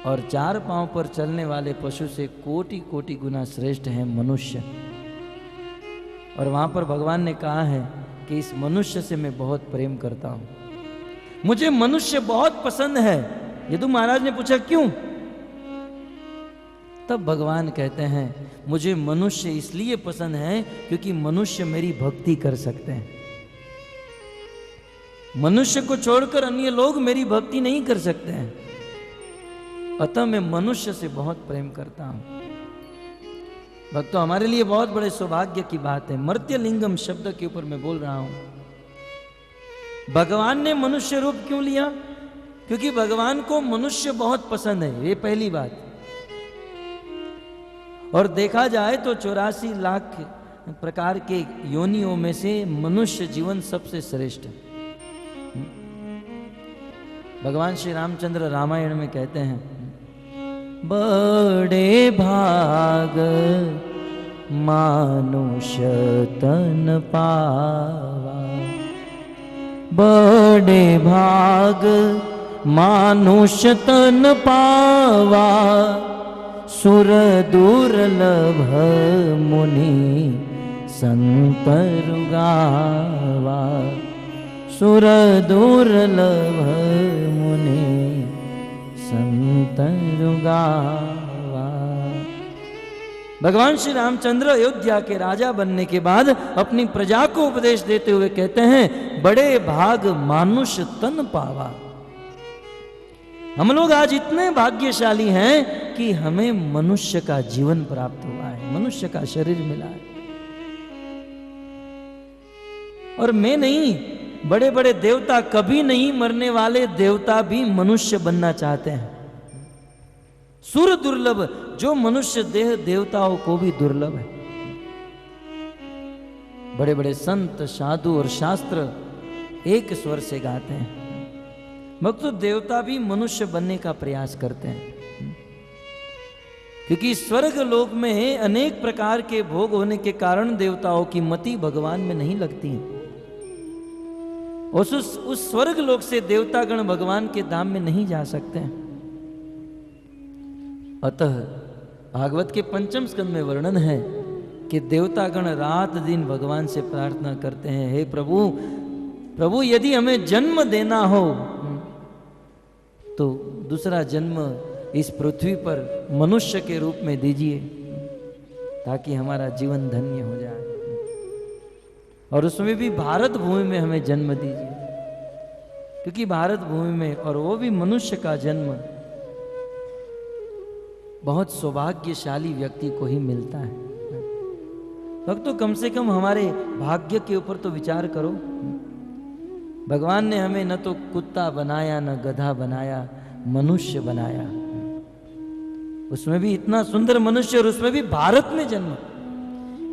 और 4 पांव पर चलने वाले पशु से कोटि कोटि गुना श्रेष्ठ है मनुष्य। और वहां पर भगवान ने कहा है कि इस मनुष्य से मैं बहुत प्रेम करता हूं, मुझे मनुष्य बहुत पसंद है। यदु महाराज ने पूछा क्यों? तब भगवान कहते हैं मुझे मनुष्य इसलिए पसंद है क्योंकि मनुष्य मेरी भक्ति कर सकते हैं। मनुष्य को छोड़कर अन्य लोग मेरी भक्ति नहीं कर सकते हैं, अतः मैं मनुष्य से बहुत प्रेम करता हूं। भक्तों, हमारे लिए बहुत बड़े सौभाग्य की बात है। मर्त्यलिंगम शब्द के ऊपर मैं बोल रहा हूं। भगवान ने मनुष्य रूप क्यों लिया? क्योंकि भगवान को मनुष्य बहुत पसंद है, ये पहली बात। और देखा जाए तो 84 लाख प्रकार के योनियों में से मनुष्य जीवन सबसे श्रेष्ठ है। भगवान श्री रामचंद्र रामायण में कहते हैं, बड़े भाग मानुष्य तन पावा, बड़े भाग मानुष्य तन पावा, सुर दुर्लभ मुनि संतर गावा, सुर दुर्लभ मुनि संतर गावा। भगवान श्री रामचंद्र अयोध्या के राजा बनने के बाद अपनी प्रजा को उपदेश देते हुए कहते हैं, बड़े भाग मानुष्य तन पावा। हम लोग आज इतने भाग्यशाली हैं कि हमें मनुष्य का जीवन प्राप्त हुआ है, मनुष्य का शरीर मिला है। और मैं नहीं, बड़े बड़े देवता, कभी नहीं मरने वाले देवता भी मनुष्य बनना चाहते हैं। सुर दुर्लभ, जो मनुष्य देह देवताओं को भी दुर्लभ है। बड़े बड़े संत, साधु और शास्त्र एक स्वर से गाते हैं। भक्तों, देवता भी मनुष्य बनने का प्रयास करते हैं, क्योंकि स्वर्ग लोक में अनेक प्रकार के भोग होने के कारण देवताओं की मति भगवान में नहीं लगती है। उस स्वर्ग लोक से देवतागण भगवान के धाम में नहीं जा सकते हैं। अतः भागवत के 5वें स्कंद में वर्णन है कि देवतागण रात दिन भगवान से प्रार्थना करते हैं, हे प्रभु, प्रभु यदि हमें जन्म देना हो तो दूसरा जन्म इस पृथ्वी पर मनुष्य के रूप में दीजिए, ताकि हमारा जीवन धन्य हो जाए। और उसमें भी भारत भूमि में हमें जन्म दीजिए, क्योंकि भारत भूमि में, और वो भी मनुष्य का जन्म, बहुत सौभाग्यशाली व्यक्ति को ही मिलता है। भक्तों, कम से कम हमारे भाग्य के ऊपर तो विचार करो। भगवान ने हमें न तो कुत्ता बनाया, न गधा बनाया, मनुष्य बनाया। उसमें भी इतना सुंदर मनुष्य, और उसमें भी भारत में जन्म।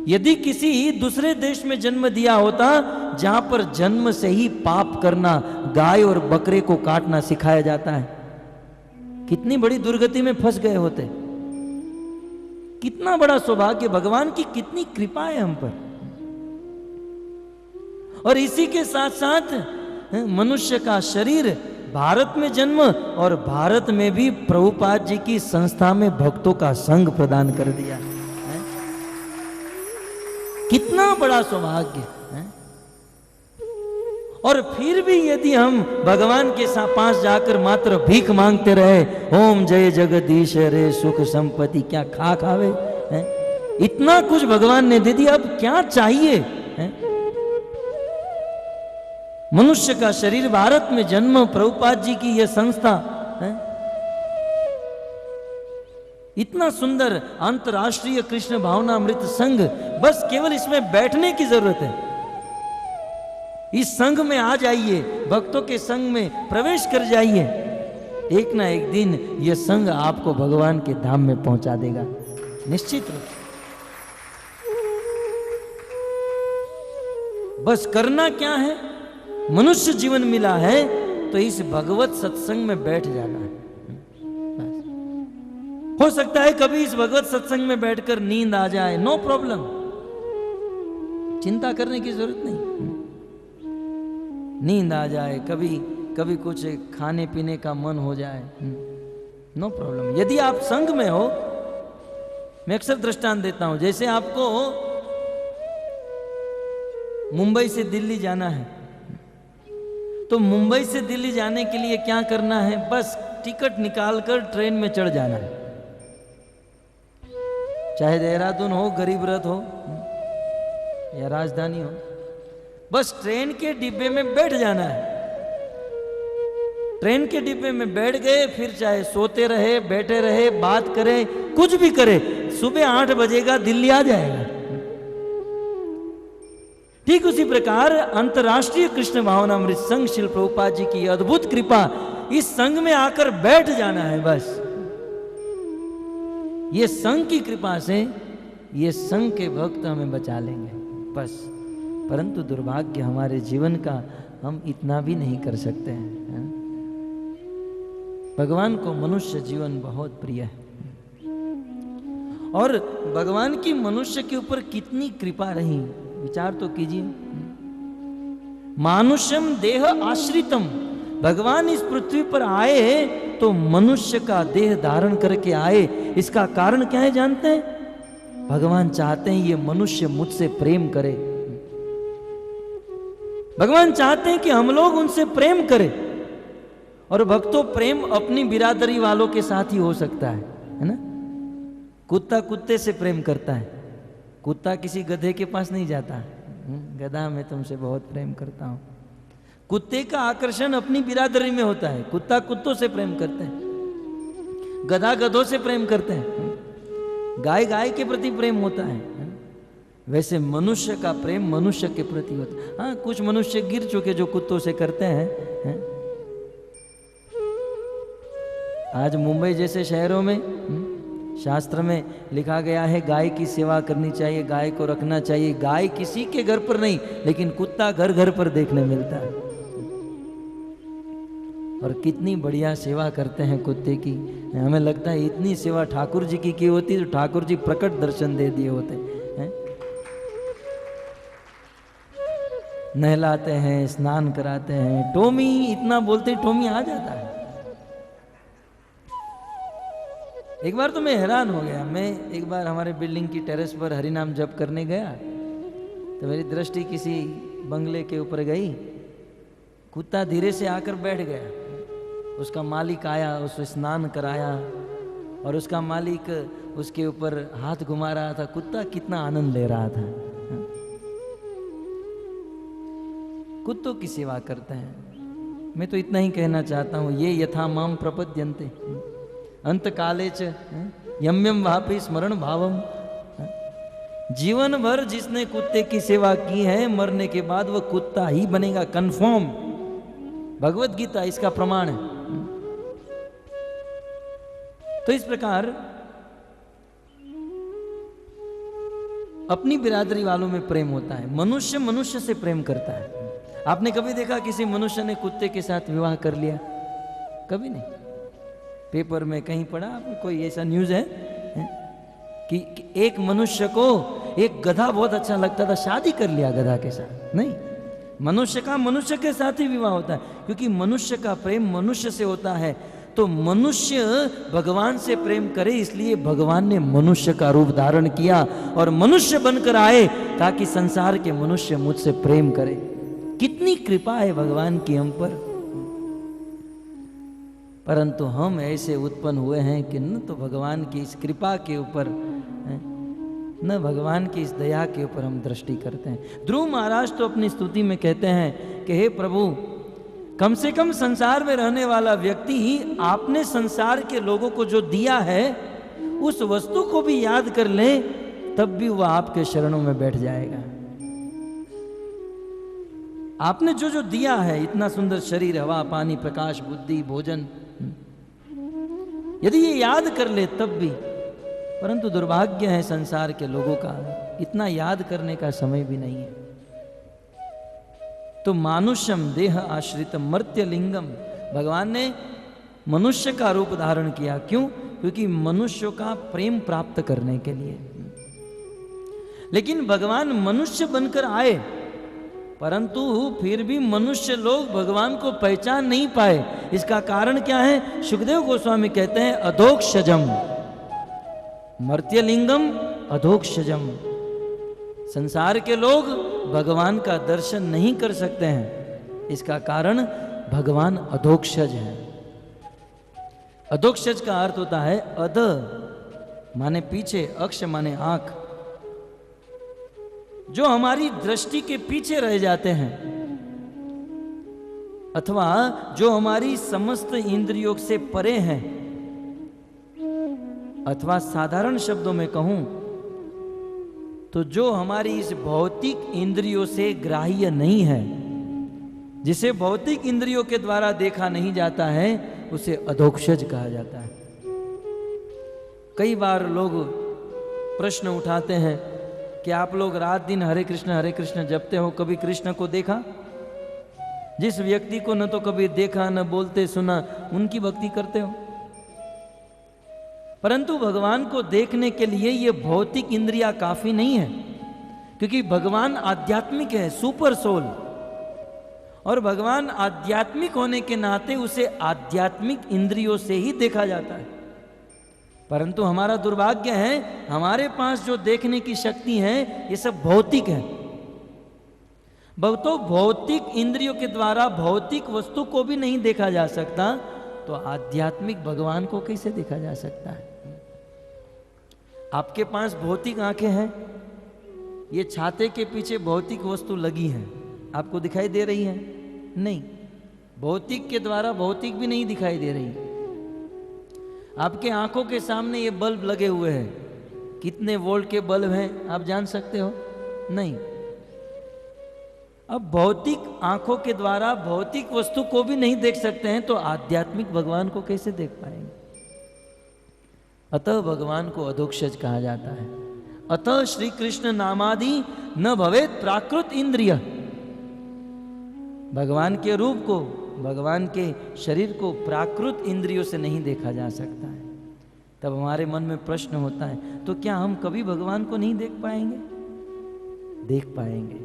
यदि किसी दूसरे देश में जन्म दिया होता जहां पर जन्म से ही पाप करना, गाय और बकरे को काटना सिखाया जाता है, कितनी बड़ी दुर्गति में फंस गए होते। कितना बड़ा सौभाग्य, भगवान की कितनी कृपा है हम पर। और इसी के साथ साथ मनुष्य का शरीर, भारत में जन्म, और भारत में भी प्रभुपाद जी की संस्था में भक्तों का संग प्रदान कर दिया है। कितना बड़ा सौभाग्य है। और फिर भी यदि हम भगवान के पास जाकर मात्र भीख मांगते रहे, ओम जय जगदीश रे सुख संपत्ति, क्या खा खावे है? इतना कुछ भगवान ने दे दिया, अब क्या चाहिए है? मनुष्य का शरीर, भारत में जन्म, प्रभुपाद जी की यह संस्था है, इतना सुंदर अंतर्राष्ट्रीय कृष्ण भावनामृत संघ, बस केवल इसमें बैठने की जरूरत है। इस संघ में आ जाइए, भक्तों के संघ में प्रवेश कर जाइए, एक ना एक दिन यह संघ आपको भगवान के धाम में पहुंचा देगा, निश्चित रूप से। बस करना क्या है? मनुष्य जीवन मिला है तो इस भगवत सत्संग में बैठ जाना है। हो सकता है कभी इस भगवत सत्संग में बैठकर नींद आ जाए, नो प्रॉब्लम, चिंता करने की जरूरत नहीं। नींद आ जाए, कभी कभी कुछ खाने पीने का मन हो जाए, नो प्रॉब्लम। यदि आप संघ में हो, मैं अक्सर दृष्टांत देता हूं, जैसे आपको मुंबई से दिल्ली जाना है, तो मुंबई से दिल्ली जाने के लिए क्या करना है? बस टिकट निकालकर ट्रेन में चढ़ जाना है। चाहे देहरादून हो, गरीब रथ हो या राजधानी हो, बस ट्रेन के डिब्बे में बैठ जाना है। ट्रेन के डिब्बे में बैठ गए, फिर चाहे सोते रहे, बैठे रहे, बात करें, कुछ भी करे, सुबह 8 बजेगा, दिल्ली आ जाएगा। ठीक उसी प्रकार अंतर्राष्ट्रीय कृष्ण भावनामृत संघ श्रील प्रभुपाद जी की अद्भुत कृपा, इस संघ में आकर बैठ जाना है बस। ये संघ की कृपा से ये संघ के भक्त हमें बचा लेंगे बस। परंतु दुर्भाग्य हमारे जीवन का, हम इतना भी नहीं कर सकते हैं। भगवान को मनुष्य जीवन बहुत प्रिय है, और भगवान की मनुष्य के ऊपर कितनी कृपा रही, विचार तो कीजिए। मानुष्यम देह आश्रितम, भगवान इस पृथ्वी पर आए तो मनुष्य का देह धारण करके आए। इसका कारण क्या है जानते हैं? भगवान चाहते हैं ये मनुष्य मुझसे प्रेम करे। भगवान चाहते हैं कि हम लोग उनसे प्रेम करें। और भक्तों, प्रेम अपनी बिरादरी वालों के साथ ही हो सकता है ना? कुत्ता कुत्ते से प्रेम करता है, कुत्ता किसी गधे के पास नहीं जाता, गधा मैं तुमसे बहुत प्रेम करता हूं। कुत्ते का आकर्षण अपनी बिरादरी में होता है, कुत्ता कुत्तों से प्रेम करते हैं, गधा गधों से प्रेम करते हैं, गाय गाय के प्रति प्रेम होता है। वैसे मनुष्य का प्रेम मनुष्य के प्रति होता है। हाँ, कुछ मनुष्य गिर चुके जो कुत्तों से करते हैं। आज मुंबई जैसे शहरों में शास्त्र में लिखा गया है गाय की सेवा करनी चाहिए, गाय को रखना चाहिए। गाय किसी के घर पर नहीं, लेकिन कुत्ता घर घर पर देखने मिलता है। और कितनी बढ़िया सेवा करते हैं कुत्ते की। हमें लगता है इतनी सेवा ठाकुर जी की होती तो ठाकुर जी प्रकट दर्शन दे दिए होते हैं। नहलाते हैं, स्नान कराते हैं, टोमी इतना बोलते टोमी आ जाता है। एक बार तो मैं हैरान हो गया। मैं एक बार हमारे बिल्डिंग की टेरेस पर हरिनाम जप करने गया, तो मेरी दृष्टि किसी बंगले के ऊपर गई। कुत्ता धीरे से आकर बैठ गया। उसका मालिक आया, उसे स्नान कराया, और उसका मालिक उसके ऊपर हाथ घुमा रहा था। कुत्ता कितना आनंद ले रहा था। कुत्तों की सेवा करते हैं। मैं तो इतना ही कहना चाहता हूँ, ये यथा माम प्रपद्यन्ते अंत काले च यम यम वापि स्मरण भावम। जीवन भर जिसने कुत्ते की सेवा की है, मरने के बाद वह कुत्ता ही बनेगा, कंफर्म। भगवत गीता इसका प्रमाण है। तो इस प्रकार अपनी बिरादरी वालों में प्रेम होता है। मनुष्य मनुष्य से प्रेम करता है। आपने कभी देखा किसी मनुष्य ने कुत्ते के साथ विवाह कर लिया? कभी नहीं। पेपर में कहीं पढ़ा आपने कोई ऐसा न्यूज है कि एक मनुष्य को एक गधा बहुत अच्छा लगता था, शादी कर लिया गधा के साथ? नहीं, मनुष्य का मनुष्य के साथ ही विवाह होता है, क्योंकि मनुष्य का प्रेम मनुष्य से होता है। तो मनुष्य भगवान से प्रेम करे, इसलिए भगवान ने मनुष्य का रूप धारण किया और मनुष्य बनकर आए ताकि संसार के मनुष्य मुझसे प्रेम करे। कितनी कृपा है भगवान की हम पर। परंतु हम ऐसे उत्पन्न हुए हैं कि न तो भगवान की इस कृपा के ऊपर, न भगवान की इस दया के ऊपर हम दृष्टि करते हैं। ध्रुव महाराज तो अपनी स्तुति में कहते हैं कि हे प्रभु, कम से कम संसार में रहने वाला व्यक्ति ही आपने संसार के लोगों को जो दिया है उस वस्तु को भी याद कर ले, तब भी वह आपके शरणों में बैठ जाएगा। आपने जो जो दिया है, इतना सुंदर शरीर, हवा, पानी, प्रकाश, बुद्धि, भोजन, यदि ये याद कर ले तब भी। परंतु दुर्भाग्य है संसार के लोगों का, इतना याद करने का समय भी नहीं है। तो मानुष्यम देह आश्रित मर्त्य लिंगम, भगवान ने मनुष्य का रूप धारण किया। क्यों? क्योंकि मनुष्यों का प्रेम प्राप्त करने के लिए। लेकिन भगवान मनुष्य बनकर आए, परंतु फिर भी मनुष्य लोग भगवान को पहचान नहीं पाए। इसका कारण क्या है? सुखदेव गोस्वामी कहते हैं अधोक्षजम, मर्त्यलिंगम अधोक्षजम। संसार के लोग भगवान का दर्शन नहीं कर सकते हैं, इसका कारण भगवान अधोक्षज है। अधोक्षज का अर्थ होता है अध माने पीछे, अक्ष माने आंख, जो हमारी दृष्टि के पीछे रह जाते हैं, अथवा जो हमारी समस्त इंद्रियों से परे हैं, अथवा साधारण शब्दों में कहूं तो जो हमारी इस भौतिक इंद्रियों से ग्राह्य नहीं है, जिसे भौतिक इंद्रियों के द्वारा देखा नहीं जाता है, उसे अधोक्षज कहा जाता है। कई बार लोग प्रश्न उठाते हैं कि आप लोग रात दिन हरे कृष्ण जपते हो, कभी कृष्ण को देखा? जिस व्यक्ति को न तो कभी देखा न बोलते सुना, उनकी भक्ति करते हो। परंतु भगवान को देखने के लिए ये भौतिक इंद्रियां काफी नहीं है, क्योंकि भगवान आध्यात्मिक है, सुपर सोल, और भगवान आध्यात्मिक होने के नाते उसे आध्यात्मिक इंद्रियों से ही देखा जाता है। परंतु हमारा दुर्भाग्य है, हमारे पास जो देखने की शक्ति है ये सब भौतिक है। तो भौतिक इंद्रियों के द्वारा भौतिक वस्तु को भी नहीं देखा जा सकता, तो आध्यात्मिक भगवान को कैसे देखा जा सकता है? आपके पास भौतिक आंखें हैं, ये छाते के पीछे भौतिक वस्तु लगी है, आपको दिखाई दे रही है? नहीं, भौतिक के द्वारा भौतिक भी नहीं दिखाई दे रही। आपके आंखों के सामने ये बल्ब लगे हुए हैं, कितने वोल्ट के बल्ब हैं आप जान सकते हो? नहीं। अब भौतिक आंखों के द्वारा भौतिक वस्तु को भी नहीं देख सकते हैं, तो आध्यात्मिक भगवान को कैसे देख पाएंगे? अतः भगवान को अधोक्षज कहा जाता है। अतः श्री कृष्ण नामादि न भवेत प्राकृत इंद्रिय। भगवान के रूप को, भगवान के शरीर को प्राकृत इंद्रियों से नहीं देखा जा सकता है। तब हमारे मन में प्रश्न होता है, तो क्या हम कभी भगवान को नहीं देख पाएंगे? देख पाएंगे।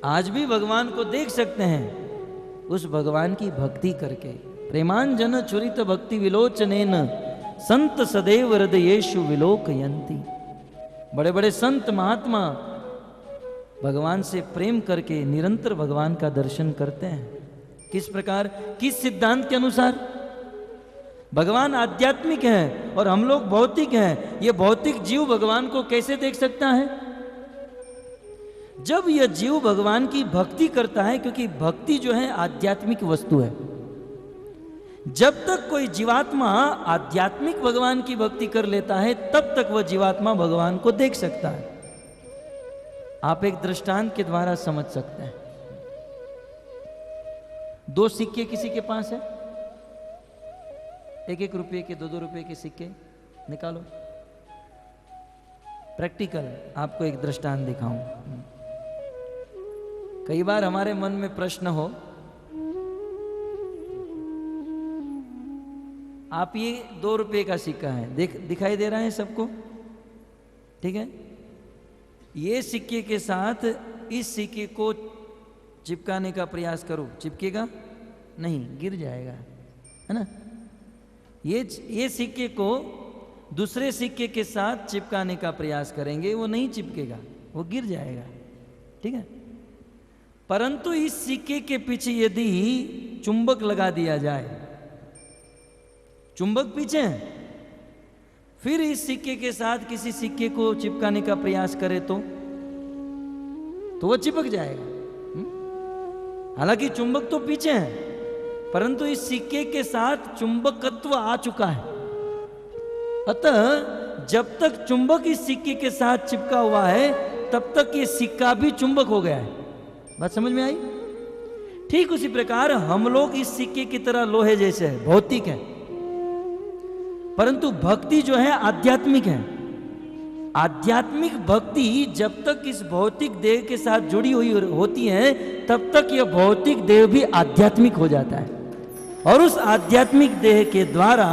आज भी भगवान को देख सकते हैं, उस भगवान की भक्ति करके। प्रेमांजन चुरित भक्ति विलोचनेन संत सदैव हृदयेषु विलोकयन्ति। बड़े बड़े संत महात्मा भगवान से प्रेम करके निरंतर भगवान का दर्शन करते हैं। किस प्रकार, किस सिद्धांत के अनुसार? भगवान आध्यात्मिक है और हम लोग भौतिक हैं। ये भौतिक जीव भगवान को कैसे देख सकता है? जब यह जीव भगवान की भक्ति करता है, क्योंकि भक्ति जो है आध्यात्मिक वस्तु है। जब तक कोई जीवात्मा आध्यात्मिक भगवान की भक्ति कर लेता है, तब तक वह जीवात्मा भगवान को देख सकता है। आप एक दृष्टांत के द्वारा समझ सकते हैं। 2 सिक्के किसी के पास है, 1-1 रुपये के, 2-2 रुपये के सिक्के निकालो। प्रैक्टिकल आपको एक दृष्टांत दिखाऊं। कई बार हमारे मन में प्रश्न हो, आप ये 2 रुपये का सिक्का है, दिखाई दे रहा है सबको, ठीक है? ये सिक्के के साथ इस सिक्के को चिपकाने का प्रयास करो, चिपकेगा नहीं, गिर जाएगा, है ना? ये सिक्के को दूसरे सिक्के के साथ चिपकाने का प्रयास करेंगे, वो नहीं चिपकेगा, वो गिर जाएगा, ठीक है? परंतु इस सिक्के के पीछे यदि चुंबक लगा दिया जाए, चुंबक पीछे है, फिर इस सिक्के के साथ किसी सिक्के को चिपकाने का प्रयास करे तो वो चिपक जाएगा। हालांकि चुंबक तो पीछे है, परंतु इस सिक्के के साथ चुंबकत्व आ चुका है। अतः जब तक चुंबक इस सिक्के के साथ चिपका हुआ है, तब तक ये सिक्का भी चुंबक हो गया है। बात समझ में आई? ठीक उसी प्रकार हम लोग इस सिक्के की तरह लोहे जैसे है, भौतिक है, परंतु भक्ति जो है आध्यात्मिक है। आध्यात्मिक भक्ति जब तक इस भौतिक देह के साथ जुड़ी हुई होती है, तब तक यह भौतिक देह भी आध्यात्मिक हो जाता है, और उस आध्यात्मिक देह के द्वारा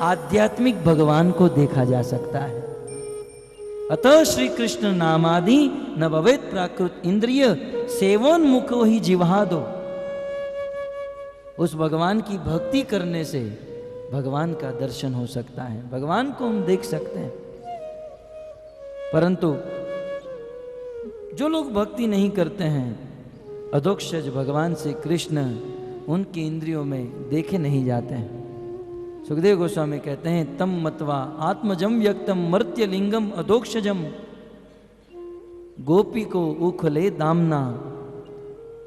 आध्यात्मिक भगवान को देखा जा सकता है। अतः श्री कृष्ण नामादि न भवेत प्राकृत इंद्रिय सेवन मुखो ही जिह्वादो। उस भगवान की भक्ति करने से भगवान का दर्शन हो सकता है, भगवान को हम देख सकते हैं। परंतु जो लोग भक्ति नहीं करते हैं, अधोक्षज भगवान से कृष्ण उनकी इंद्रियों में देखे नहीं जाते हैं। सुखदेव गोस्वामी कहते हैं, तम मत्वा आत्मजम व्यक्तम मर्त्य लिंगम अधोक्षजम गोपी को उखले दामना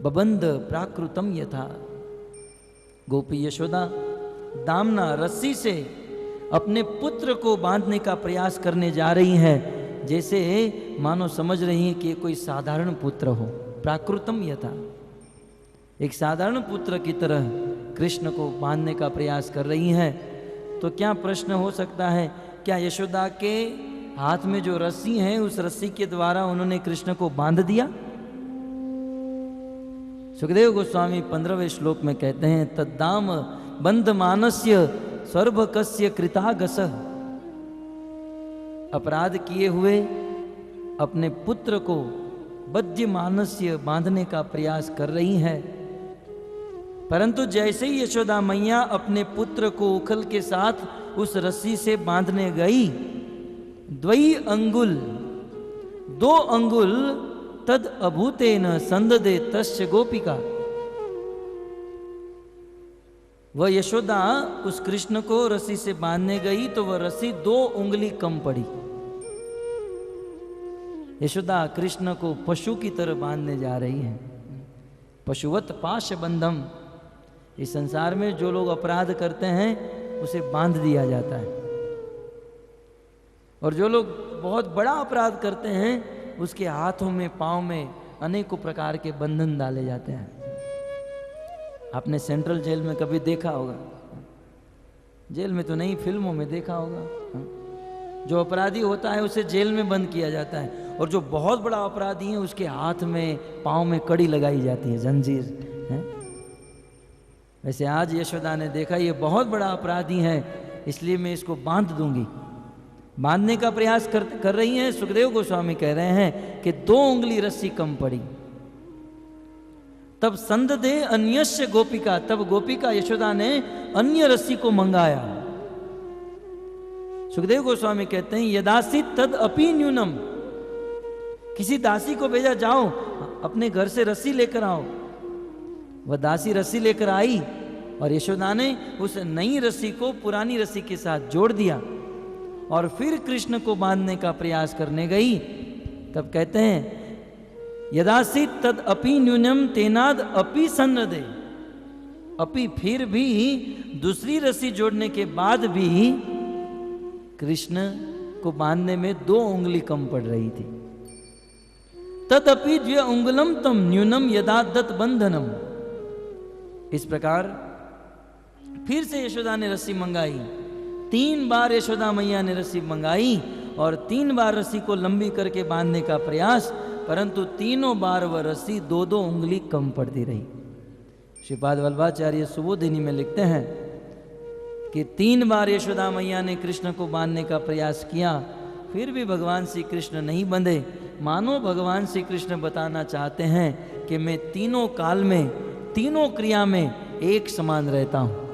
बबंद प्राकृतम यथा। गोपी यशोदा दामना रस्सी से अपने पुत्र को बांधने का प्रयास करने जा रही है, जैसे मानो समझ रही है कि कोई साधारण पुत्र हो। प्राकृतम यथा, एक साधारण पुत्र की तरह कृष्ण को बांधने का प्रयास कर रही हैं। तो क्या प्रश्न हो सकता है, क्या यशोदा के हाथ में जो रस्सी है उस रस्सी के द्वारा उन्होंने कृष्ण को बांध दिया? सुखदेव गोस्वामी 15वें श्लोक में कहते हैं, तद्दाम बंध मानस्य सर्वकस्य कृतागस। अपराध किए हुए अपने पुत्र को बद्य मानस्य बांधने का प्रयास कर रही है, परंतु जैसे ही यशोदा मैया अपने पुत्र को उखल के साथ उस रस्सी से बांधने गई, द्वई अंगुल, 2 अंगुल तद अभूतेन संददे तस्य गोपिका। वह यशोदा उस कृष्ण को रस्सी से बांधने गई तो वह रस्सी 2 उंगली कम पड़ी। यशोदा कृष्ण को पशु की तरह बांधने जा रही है। पशुवत पाश बंधम। इस संसार में जो लोग अपराध करते हैं उसे बांध दिया जाता है, और जो लोग बहुत बड़ा अपराध करते हैं उसके हाथों में पांव में अनेकों प्रकार के बंधन डाले जाते हैं। आपने सेंट्रल जेल में कभी देखा होगा, जेल में तो नहीं, फिल्मों में देखा होगा। जो अपराधी होता है उसे जेल में बंद किया जाता है, और जो बहुत बड़ा अपराधी है उसके हाथ में पांव में कड़ी लगाई जाती है, जंजीर है। वैसे आज यशोदा ने देखा ये बहुत बड़ा अपराधी है, इसलिए मैं इसको बांध दूंगी। बांधने का प्रयास कर रही हैं। सुखदेव गोस्वामी कह रहे हैं कि 2 उंगली रस्सी कम पड़ी। तब संददे अन्यस्य गोपिका, तब गोपिका यशोदा ने अन्य रस्सी को मंगाया। सुखदेव गोस्वामी कहते हैं, यदासी तद अपि न्यूनम। किसी दासी को भेजा, जाओ अपने घर से रस्सी लेकर आओ। वह दासी रस्सी लेकर आई और यशोदा ने उस नई रस्सी को पुरानी रस्सी के साथ जोड़ दिया और फिर कृष्ण को बांधने का प्रयास करने गई। तब कहते हैं, यदासी तद अपि न्यूनम तेनाद अपि सन्नदे। अपि, फिर भी दूसरी रस्सी जोड़ने के बाद भी कृष्ण को बांधने में 2 उंगली कम पड़ रही थी। तदपि द्व्य उंगलम तम न्यूनम यदा दत्त बंधनम। इस प्रकार फिर से यशोदा ने रस्सी मंगाई। 3 बार यशोदा मैया ने रस्सी मंगाई और 3 बार रस्सी को लंबी करके बांधने का प्रयास, परंतु तीनों बार वह रस्सी 2-2 उंगली कम पड़ती रही। श्रीपाद वल्लभाचार्य सुबोधिनी में लिखते हैं कि 3 बार यशोदा मैया ने कृष्ण को बांधने का प्रयास किया, फिर भी भगवान श्री कृष्ण नहीं बंधे। मानो भगवान श्री कृष्ण बताना चाहते हैं कि मैं तीनों काल में, तीनों क्रिया में एक समान रहता हूं।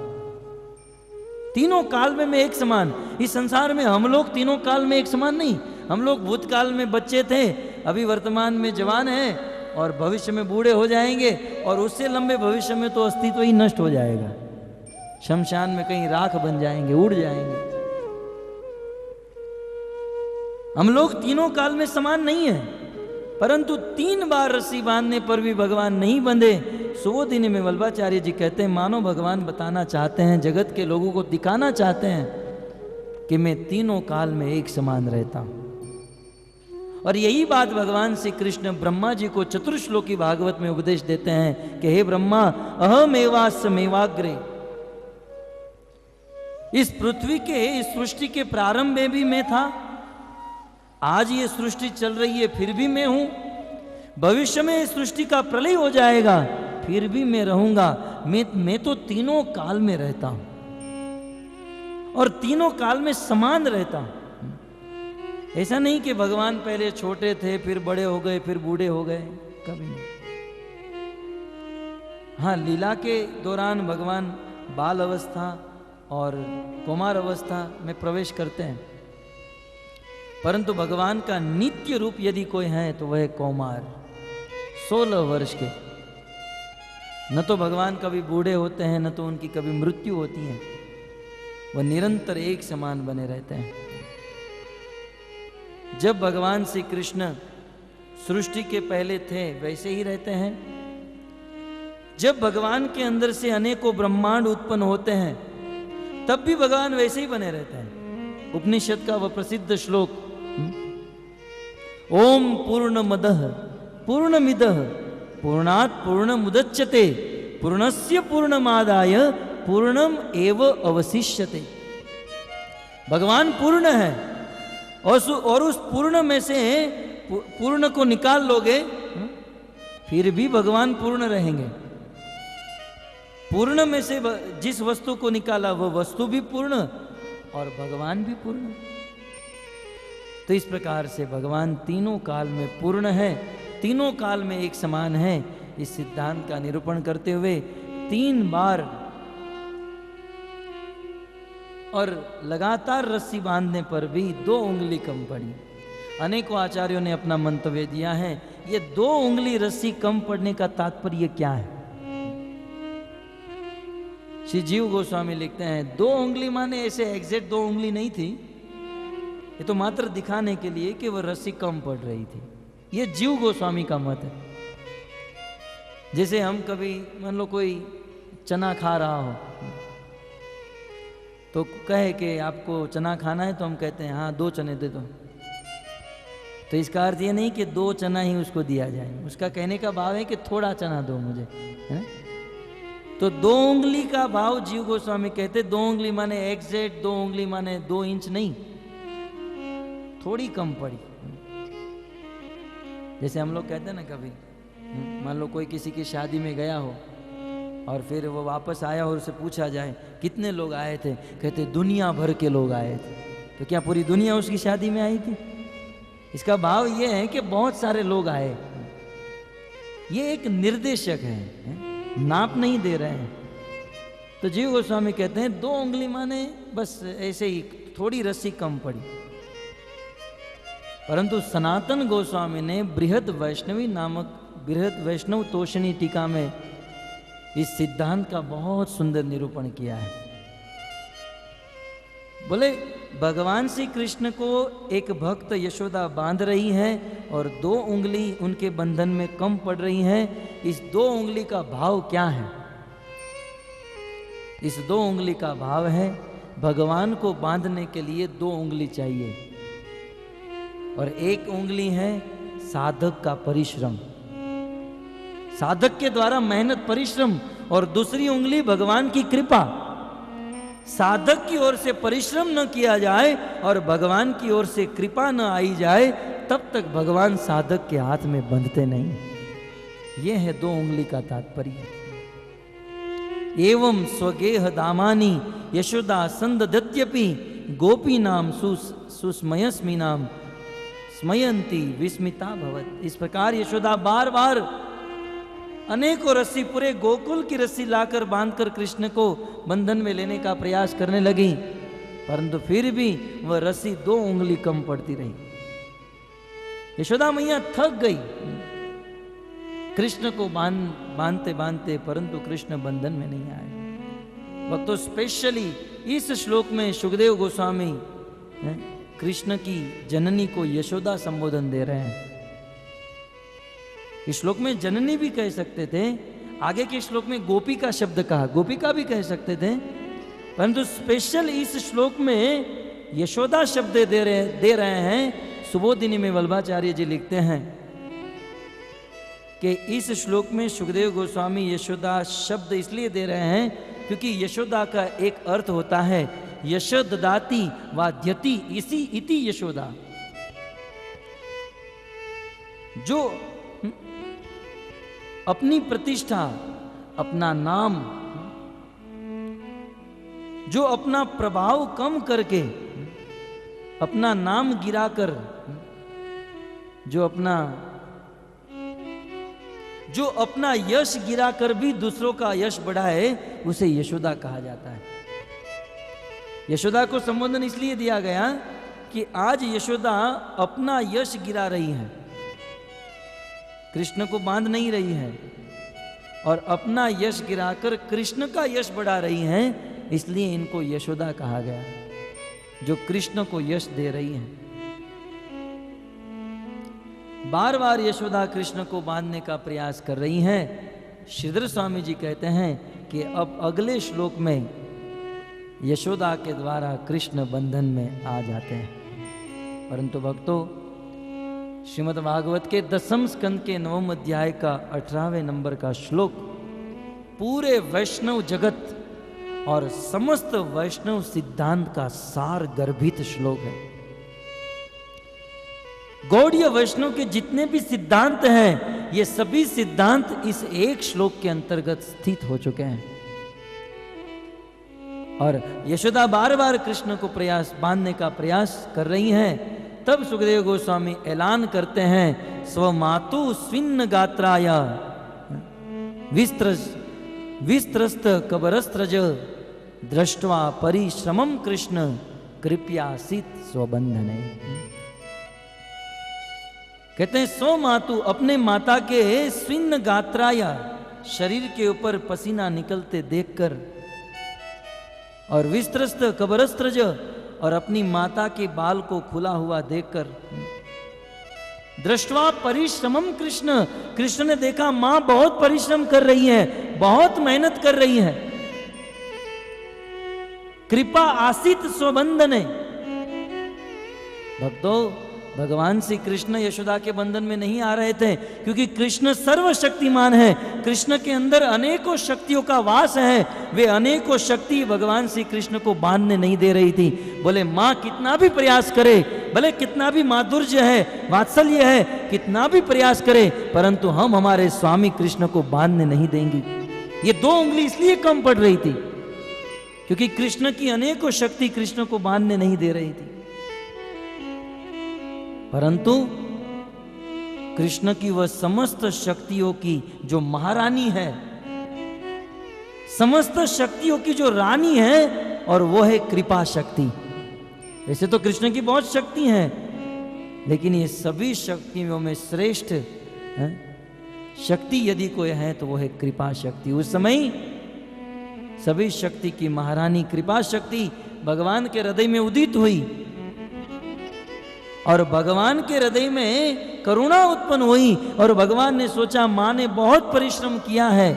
तीनों काल में मैं एक समान। इस संसार में हम लोग तीनों काल में एक समान नहीं। हम लोग भूतकाल में बच्चे थे, अभी वर्तमान में जवान हैं और भविष्य में बूढ़े हो जाएंगे, और उससे लंबे भविष्य में तो अस्तित्व ही नष्ट हो जाएगा। शमशान में कहीं राख बन जाएंगे, उड़ जाएंगे। हम लोग तीनों काल में समान नहीं है, परंतु 3 बार रस्सी बांधने पर भी भगवान नहीं बंधे। सुबोधिनी में वल्लभाचार्य जी कहते हैं, मानो भगवान बताना चाहते हैं, जगत के लोगों को दिखाना चाहते हैं कि मैं तीनों काल में एक समान रहता हूं। और यही बात भगवान श्री कृष्ण ब्रह्मा जी को चतुर्श्लोकी भागवत में उपदेश देते हैं कि हे ब्रह्मा, अहमेवास्मेवाग्रे। इस पृथ्वी के, इस सृष्टि के प्रारंभ में भी मैं था, आज ये सृष्टि चल रही है फिर भी मैं हूं, भविष्य में इस सृष्टि का प्रलय हो जाएगा फिर भी मैं रहूंगा। मैं तो तीनों काल में रहता हूं और तीनों काल में समान रहता हूं। ऐसा नहीं कि भगवान पहले छोटे थे फिर बड़े हो गए फिर बूढ़े हो गए, कभी नहीं। हाँ, लीला के दौरान भगवान बाल अवस्था और कुमार अवस्था में प्रवेश करते हैं, परंतु भगवान का नित्य रूप यदि कोई है तो वह कौमार 16 वर्ष के। न तो भगवान कभी बूढ़े होते हैं, न तो उनकी कभी मृत्यु होती है, वह निरंतर एक समान बने रहते हैं। जब भगवान श्री कृष्ण सृष्टि के पहले थे वैसे ही रहते हैं। जब भगवान के अंदर से अनेकों ब्रह्मांड उत्पन्न होते हैं तब भी भगवान वैसे ही बने रहते हैं। उपनिषद का वह प्रसिद्ध श्लोक, ओम पूर्णमदः पूर्णमिदः पूर्णात् पूर्णमुदच्यते पूर्णस्य पूर्णमादाय पूर्णम एव अवशिष्यते। भगवान पूर्ण है और उस पूर्ण में से पूर्ण को निकाल लोगे फिर भी भगवान पूर्ण रहेंगे। पूर्ण में से जिस वस्तु को निकाला वह वस्तु भी पूर्ण और भगवान भी पूर्ण। तो इस प्रकार से भगवान तीनों काल में पूर्ण है, तीनों काल में एक समान है। इस सिद्धांत का निरूपण करते हुए 3 बार और लगातार रस्सी बांधने पर भी 2 उंगली कम पड़ी। अनेकों आचार्यों ने अपना मंतव्य दिया है। ये 2 उंगली रस्सी कम पड़ने का तात्पर्य क्या है? श्री जीव गोस्वामी लिखते हैं 2 उंगली माने ऐसे एग्जैक्ट 2 उंगली नहीं थी, ये तो मात्र दिखाने के लिए कि वह रस्सी कम पड़ रही थी। ये जीव गोस्वामी का मत है। जैसे हम कभी मान लो कोई चना खा रहा हो तो कहे कि आपको चना खाना है, तो हम कहते हैं हाँ 2 चने दे दो। तो इसका अर्थ ये नहीं कि 2 चना ही उसको दिया जाए, उसका कहने का भाव है कि थोड़ा चना दो मुझे, है? तो 2 उंगली का भाव जीव गोस्वामी कहते 2 उंगली माने एग्जैक्ट 2 उंगली माने 2 इंच नहीं, थोड़ी कम पड़ी। जैसे हम लोग कहते हैं ना कभी, मान लो कोई किसी की शादी में गया हो और फिर वो वापस आया और उसे पूछा जाए कितने लोग आए थे, कहते दुनिया भर के लोग आए थे। तो क्या पूरी दुनिया उसकी शादी में आई थी? इसका भाव ये है कि बहुत सारे लोग आए। ये एक निर्देशक है, नाप नहीं दे रहे हैं। तो जीव गोस्वामी कहते हैं 2 उंगली माने बस ऐसे ही थोड़ी रस्सी कम पड़ी। परंतु सनातन गोस्वामी ने बृहद वैष्णव तोषणी टीका में इस सिद्धांत का बहुत सुंदर निरूपण किया है। बोले भगवान श्री कृष्ण को एक भक्त यशोदा बांध रही है और 2 उंगली उनके बंधन में कम पड़ रही है। इस 2 उंगली का भाव क्या है? इस 2 उंगली का भाव है भगवान को बांधने के लिए 2 उंगली चाहिए, और 1 उंगली है साधक का परिश्रम, साधक के द्वारा मेहनत परिश्रम, और दूसरी उंगली भगवान की कृपा। साधक की ओर से परिश्रम न किया जाए और भगवान की ओर से कृपा न आई जाए तब तक भगवान साधक के हाथ में बंधते नहीं। यह है 2 उंगली का तात्पर्य। एवं स्वगेह दामानी यशोदा संददत्यपि गोपी नाम सुस्मयस्मी नाम स्मयंती विस्मिता भवत। इस प्रकार यशोदा बार बार अनेकों रस्सी, पूरे गोकुल की रस्सी लाकर बांधकर कृष्ण को बंधन में लेने का प्रयास करने लगी, परंतु फिर भी वह रस्सी 2 उंगली कम पड़ती रही। यशोदा मैया थक गई कृष्ण को बांधते बांधते, परंतु कृष्ण बंधन में नहीं आए। वह तो स्पेशली इस श्लोक में सुखदेव गोस्वामी कृष्ण की जननी को यशोदा संबोधन दे रहे हैं। इस श्लोक में जननी भी कह सकते थे, आगे के श्लोक में गोपी का शब्द कहा, गोपिका भी कह सकते थे, परंतु स्पेशल इस श्लोक में यशोदा शब्द दे रहे हैं। सुबोधिनी में वल्लभाचार्य जी लिखते हैं कि इस श्लोक में सुखदेव गोस्वामी यशोदा शब्द इसलिए दे रहे हैं क्योंकि यशोदा का एक अर्थ होता है यशोददाति वाद्यति, इसी इति यशोदा, जो अपनी प्रतिष्ठा, अपना नाम, जो अपना प्रभाव कम करके अपना नाम गिराकर जो अपना यश गिराकर भी दूसरों का यश बढ़ाए उसे यशोदा कहा जाता है। यशोदा को संबोधन इसलिए दिया गया कि आज यशोदा अपना यश गिरा रही है, कृष्ण को बांध नहीं रही है और अपना यश गिराकर कृष्ण का यश बढ़ा रही हैं, इसलिए इनको यशोदा कहा गया, जो कृष्ण को यश दे रही हैं। बार बार यशोदा कृष्ण को बांधने का प्रयास कर रही हैं। श्रीधर स्वामी जी कहते हैं कि अब अगले श्लोक में यशोदा के द्वारा कृष्ण बंधन में आ जाते हैं। परंतु भक्तों, श्रीमद् भागवत के 10वें स्कंद के 9वें अध्याय का 18वें नंबर का श्लोक पूरे वैष्णव जगत और समस्त वैष्णव सिद्धांत का सार गर्भित श्लोक है। गौड़ीय वैष्णव के जितने भी सिद्धांत हैं, ये सभी सिद्धांत इस एक श्लोक के अंतर्गत स्थित हो चुके हैं। और यशोदा बार बार कृष्ण को बांधने का प्रयास कर रही हैं। तब सुखदेव गोस्वामी ऐलान करते हैं, स्वमातु स्विन्न गात्राय विस्त्रस्त कबरस्त्रज दृष्ट्वा परिश्रमम कृष्ण कृपयासित स्वबंधने। कहते हैं स्वमातु, अपने माता के स्विन्न गात्राय शरीर के ऊपर पसीना निकलते देखकर, और विस्त्रस्त कबरस्त्रज और अपनी माता के बाल को खुला हुआ देखकर, दृष्टवा परिश्रमम कृष्ण, कृष्ण ने देखा मां बहुत परिश्रम कर रही है, बहुत मेहनत कर रही है। कृपा आसित स्वबंधने। भक्तों, भगवान श्री कृष्ण यशोदा के बंधन में नहीं आ रहे थे, क्योंकि कृष्ण सर्वशक्तिमान है। कृष्ण के अंदर अनेकों शक्तियों का वास है। वे अनेकों शक्ति भगवान श्री कृष्ण को बांधने नहीं दे रही थी। बोले माँ कितना भी प्रयास करे, भले कितना भी माधुर्य है, वात्सल्य है, कितना भी प्रयास करे, परंतु हम हमारे स्वामी कृष्ण को बांधने नहीं देंगी। ये 2 उंगली इसलिए कम पड़ रही थी क्योंकि कृष्ण की अनेकों शक्ति कृष्ण को बांधने नहीं दे रही थी। परंतु कृष्ण की वह समस्त शक्तियों की जो महारानी है, समस्त शक्तियों की जो रानी है, और वो है कृपा शक्ति। वैसे तो कृष्ण की बहुत शक्ति हैं, लेकिन ये सभी शक्तियों में श्रेष्ठ शक्ति यदि कोई है तो वो है कृपा शक्ति। उस समय सभी शक्ति की महारानी कृपा शक्ति भगवान के हृदय में उदित हुई, और भगवान के हृदय में करुणा उत्पन्न हुई। और भगवान ने सोचा मां ने बहुत परिश्रम किया है,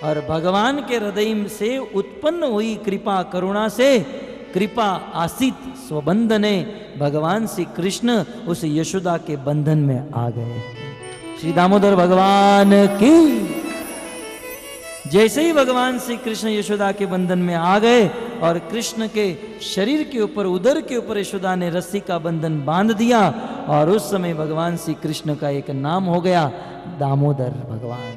और भगवान के हृदय से उत्पन्न हुई कृपा करुणा से कृपा आसित स्वबंधने, भगवान श्री कृष्ण उस यशोदा के बंधन में आ गए। श्री दामोदर भगवान की। जैसे ही भगवान श्री कृष्ण यशोदा के बंधन में आ गए और कृष्ण के शरीर के ऊपर, उदर के ऊपर यशोदा ने रस्सी का बंधन बांध दिया, और उस समय भगवान श्री कृष्ण का एक नाम हो गया दामोदर भगवान,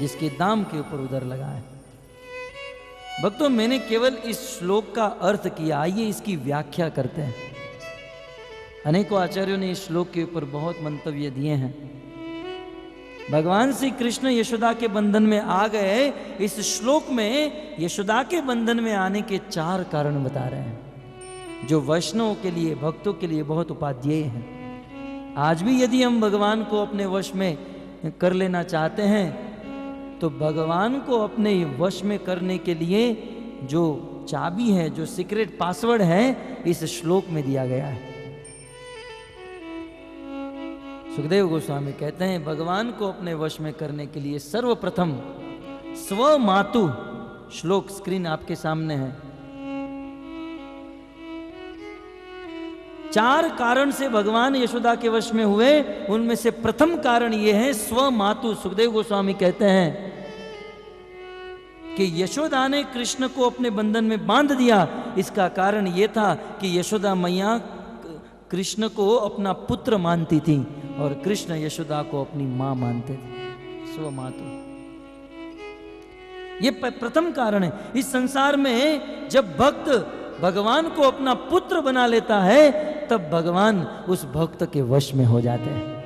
जिसके दाम के ऊपर उदर लगा है। भक्तों, मैंने केवल इस श्लोक का अर्थ किया, आइए इसकी व्याख्या करते हैं। अनेकों आचार्यों ने इस श्लोक के ऊपर बहुत मंतव्य दिए हैं। भगवान श्री कृष्ण यशोदा के बंधन में आ गए। इस श्लोक में यशोदा के बंधन में आने के 4 कारण बता रहे हैं, जो वैष्णव के लिए, भक्तों के लिए बहुत उपादेय हैं। आज भी यदि हम भगवान को अपने वश में कर लेना चाहते हैं, तो भगवान को अपने वश में करने के लिए जो चाबी है, जो सीक्रेट पासवर्ड है, इस श्लोक में दिया गया है। सुखदेव गोस्वामी कहते हैं, भगवान को अपने वश में करने के लिए सर्वप्रथम स्वमातु, श्लोक स्क्रीन आपके सामने है, 4 कारण से भगवान यशोदा के वश में हुए। उनमें से प्रथम कारण यह है स्वमातु। सुखदेव गोस्वामी कहते हैं कि यशोदा ने कृष्ण को अपने बंधन में बांध दिया। इसका कारण यह था कि यशोदा मैया कृष्ण को अपना पुत्र मानती थी, और कृष्ण यशोदा को अपनी मां मानते थे। स्वमातु, ये प्रथम कारण है। इस संसार में जब भक्त भगवान को अपना पुत्र बना लेता है, तब भगवान उस भक्त के वश में हो जाते हैं।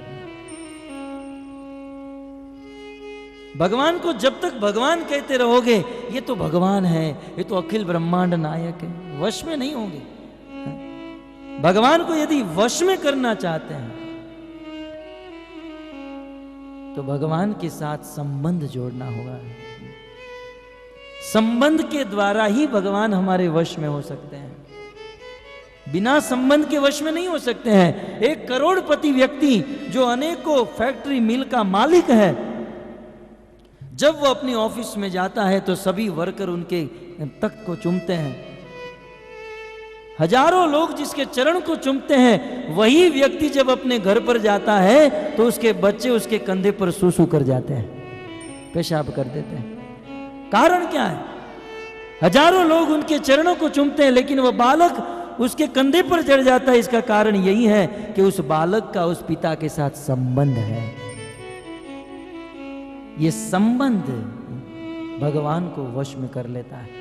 भगवान को जब तक भगवान कहते रहोगे, ये तो भगवान है, ये तो अखिल ब्रह्मांड नायक है, वश में नहीं होंगे। भगवान को यदि वश में करना चाहते हैं तो भगवान के साथ संबंध जोड़ना होगा। संबंध के द्वारा ही भगवान हमारे वश में हो सकते हैं, बिना संबंध के वश में नहीं हो सकते हैं। एक करोड़पति व्यक्ति जो अनेकों फैक्ट्री मिल का मालिक है, जब वो अपनी ऑफिस में जाता है तो सभी वर्कर उनके तख्त को चूमते हैं। हजारों लोग जिसके चरण को चूमते हैं, वही व्यक्ति जब अपने घर पर जाता है तो उसके बच्चे उसके कंधे पर सूसू कर जाते हैं, पेशाब कर देते हैं। कारण क्या है? हजारों लोग उनके चरणों को चूमते हैं, लेकिन वह बालक उसके कंधे पर चढ़ जाता है। इसका कारण यही है कि उस बालक का उस पिता के साथ संबंध है। ये संबंध भगवान को वश में कर लेता है।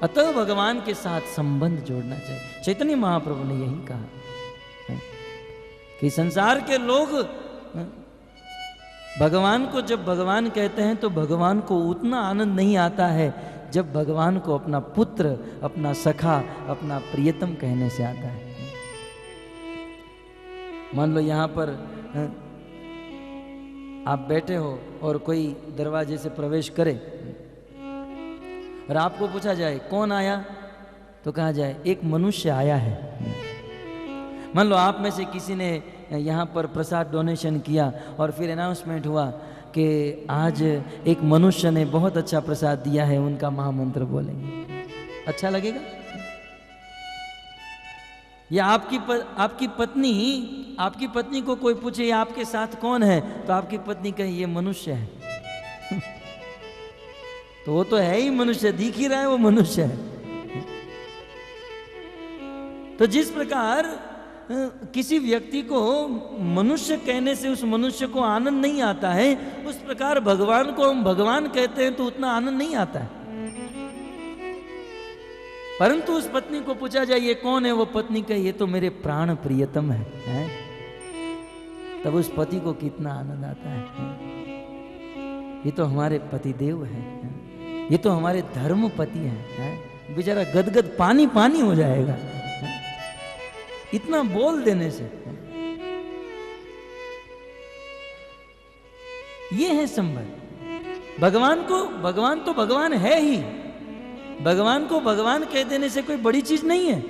अतः भगवान के साथ संबंध जोड़ना चाहिए। चैतन्य महाप्रभु ने यही कहा कि संसार के लोग भगवान को जब भगवान कहते हैं तो भगवान को उतना आनंद नहीं आता है जब भगवान को अपना पुत्र, अपना सखा, अपना प्रियतम कहने से आता है। मान लो यहां पर आप बैठे हो और कोई दरवाजे से प्रवेश करे और आपको पूछा जाए कौन आया, तो कहा जाए एक मनुष्य आया है। मान लो आप में से किसी ने यहाँ पर प्रसाद डोनेशन किया और फिर अनाउंसमेंट हुआ कि आज एक मनुष्य ने बहुत अच्छा प्रसाद दिया है, उनका महामंत्र बोलेंगे, अच्छा लगेगा? या आपकी पत्नी को कोई पूछे ये आपके साथ कौन है, तो आपकी पत्नी कहे ये मनुष्य है। तो वो तो है ही मनुष्य, दिख ही रहा है वो मनुष्य है। तो जिस प्रकार किसी व्यक्ति को मनुष्य कहने से उस मनुष्य को आनंद नहीं आता है, उस प्रकार भगवान को हम भगवान कहते हैं तो उतना आनंद नहीं आता है। परंतु उस पत्नी को पूछा जाए ये कौन है, वो पत्नी कहे ये तो मेरे प्राण प्रियतम है? तब उस पति को कितना आनंद आता है। ये तो हमारे पतिदेव हैं, ये तो हमारे धर्म पति हैं। बेचारा गदगद पानी पानी हो जाएगा इतना बोल देने से। ये है संबंध। भगवान तो भगवान है ही, भगवान को भगवान कह देने से कोई बड़ी चीज नहीं है।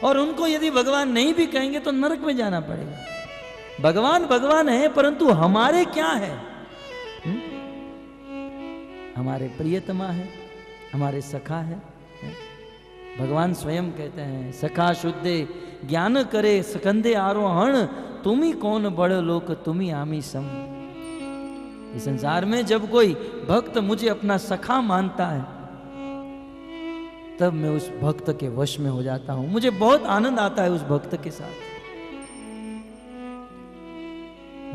और उनको यदि भगवान नहीं भी कहेंगे तो नरक में जाना पड़ेगा। भगवान भगवान है, परंतु हमारे क्या है? हमारे प्रियतमा है, हमारे सखा है। भगवान स्वयं कहते हैं सखा शुद्धे ज्ञान करे सकंदे आरोहण, तुम ही कौन बड़ लोक तुम ही आमी सम। इस संसार में जब कोई भक्त मुझे अपना सखा मानता है तब मैं उस भक्त के वश में हो जाता हूं। मुझे बहुत आनंद आता है उस भक्त के साथ।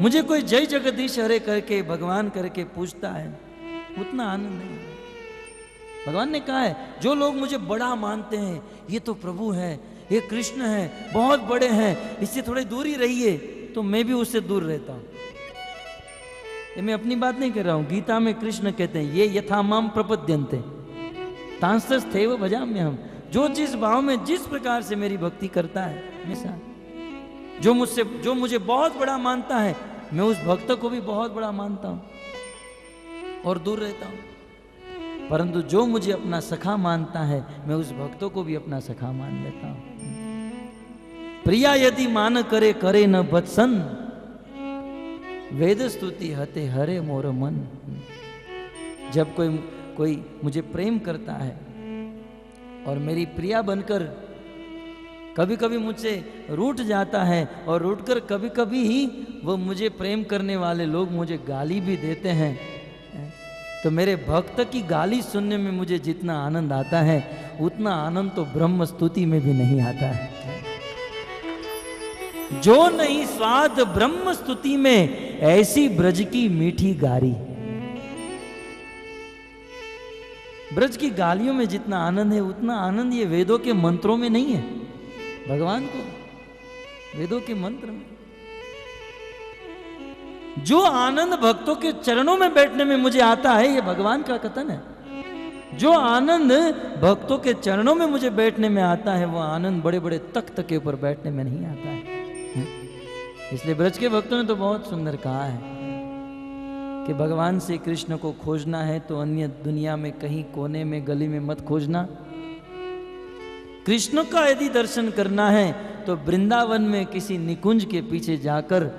मुझे कोई जय जगदीश हरे करके भगवान करके पूछता है, उतना आनंद नहीं है। भगवान ने कहा है जो लोग मुझे बड़ा मानते हैं, ये तो प्रभु है, ये कृष्ण है, बहुत बड़े हैं, इससे थोड़ी दूर ही रहिए, तो मैं भी उससे दूर रहता हूं। ये मैं अपनी बात नहीं कर रहा हूं, गीता में कृष्ण कहते हैं ये यथा माम प्रपद्यन्ते तांस्तस्थैव भजाम्यहम्। जो जिस भाव में जिस प्रकार से मेरी भक्ति करता है, हमेशा जो मुझे बहुत बड़ा मानता है, मैं उस भक्त को भी बहुत बड़ा मानता हूं और दूर रहता हूं। परंतु जो मुझे अपना सखा मानता है, मैं उस भक्तों को भी अपना सखा मान लेता हूं। प्रिया यदि मान करे करे न बत्सन, वेद स्तुति हते हरे मोर मन। जब कोई मुझे प्रेम करता है और मेरी प्रिया बनकर कभी कभी मुझसे रूठ जाता है, और रूठकर कभी कभी ही वो मुझे प्रेम करने वाले लोग मुझे गाली भी देते हैं, तो मेरे भक्त की गाली सुनने में मुझे जितना आनंद आता है, उतना आनंद तो ब्रह्म स्तुति में भी नहीं आता है। जो नहीं स्वाद ब्रह्म स्तुति में, ऐसी ब्रज की मीठी गारी। ब्रज की गालियों में जितना आनंद है उतना आनंद ये वेदों के मंत्रों में नहीं है। भगवान को वेदों के मंत्र में जो आनंद भक्तों के चरणों में बैठने में मुझे आता है, ये भगवान का कथन है। जो आनंद भक्तों के चरणों में मुझे बैठने में आता है, वो आनंद बड़े बड़े तख्त के ऊपर बैठने में नहीं आता है। इसलिए ब्रज के भक्तों ने तो बहुत सुंदर कहा है कि भगवान श्री कृष्ण को खोजना है तो अन्य दुनिया में कहीं कोने में गली में मत खोजना। कृष्ण का यदि दर्शन करना है तो वृंदावन में किसी निकुंज के पीछे जाकर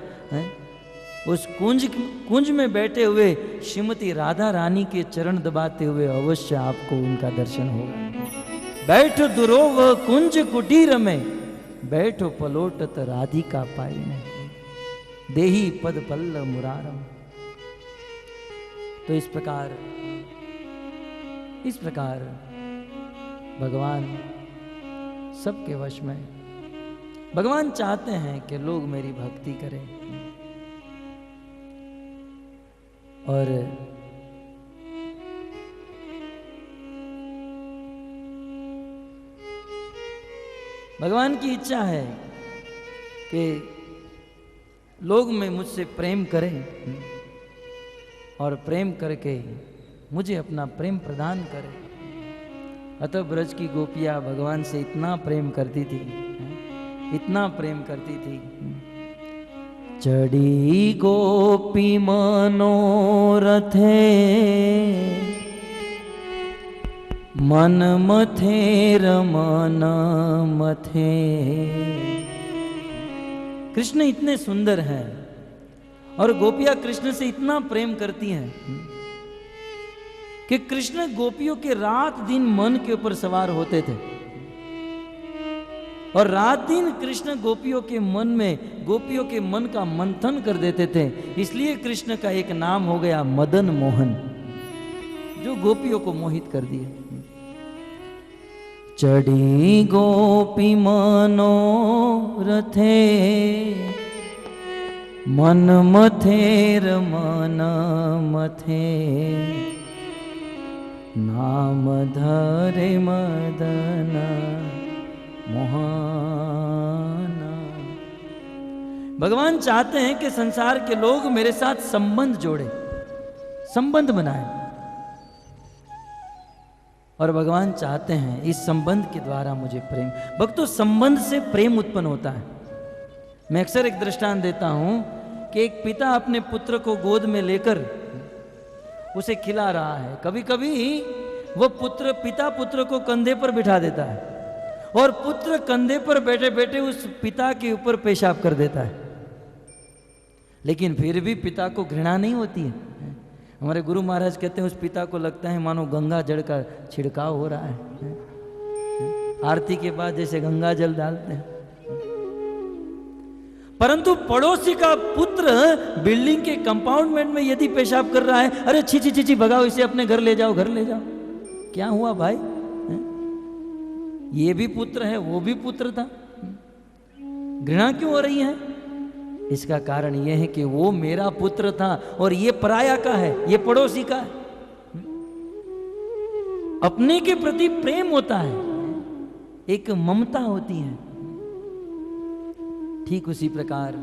उस कुंज में बैठे हुए श्रीमती राधा रानी के चरण दबाते हुए अवश्य आपको उनका दर्शन होगा। बैठो दुरोव कुंज कुटीर में, बैठो पलोटत राधिका पाई में, देही पद पल्ल मुरारम। तो इस प्रकार भगवान सबके वश में। भगवान चाहते हैं कि लोग मेरी भक्ति करें और भगवान की इच्छा है कि लोग में मुझसे प्रेम करें और प्रेम करके मुझे अपना प्रेम प्रदान करें। अतः ब्रज की गोपियां भगवान से इतना प्रेम करती थी, इतना प्रेम करती थी। चढ़ी गोपी मनोरथे, मन मथे रमन मथे। कृष्ण इतने सुंदर हैं और गोपियां कृष्ण से इतना प्रेम करती हैं कि कृष्ण गोपियों के रात दिन मन के ऊपर सवार होते थे और रात दिन कृष्ण गोपियों के मन में, गोपियों के मन का मंथन कर देते थे। इसलिए कृष्ण का एक नाम हो गया मदन मोहन, जो गोपियों को मोहित कर दिए। चढ़ी गोपी मनोरथे, मन मथेर मन मथे, नाम धरे मदन मोहन। भगवान चाहते हैं कि संसार के लोग मेरे साथ संबंध जोड़े, संबंध बनाए, और भगवान चाहते हैं इस संबंध के द्वारा मुझे प्रेम। भक्तों, संबंध से प्रेम उत्पन्न होता है। मैं अक्सर एक दृष्टांत देता हूं कि एक पिता अपने पुत्र को गोद में लेकर उसे खिला रहा है। कभी कभी वो पिता पुत्र को कंधे पर बिठा देता है और पुत्र कंधे पर बैठे बैठे उस पिता के ऊपर पेशाब कर देता है, लेकिन फिर भी पिता को घृणा नहीं होती है। हमारे गुरु महाराज कहते हैं उस पिता को लगता है मानो गंगा जल का छिड़काव हो रहा है। आरती के बाद जैसे गंगा जल डालते हैं। परंतु पड़ोसी का पुत्र बिल्डिंग के कंपाउंडमेंट में यदि पेशाब कर रहा है, अरे छी छी छी छी, भगाओ इसे, अपने घर ले जाओ, घर ले जाओ। क्या हुआ भाई? ये भी पुत्र है, वो भी पुत्र था, घृणा क्यों हो रही है? इसका कारण यह है कि वो मेरा पुत्र था और ये पराया का है, ये पड़ोसी का है। अपने के प्रति प्रेम होता है, एक ममता होती है। ठीक उसी प्रकार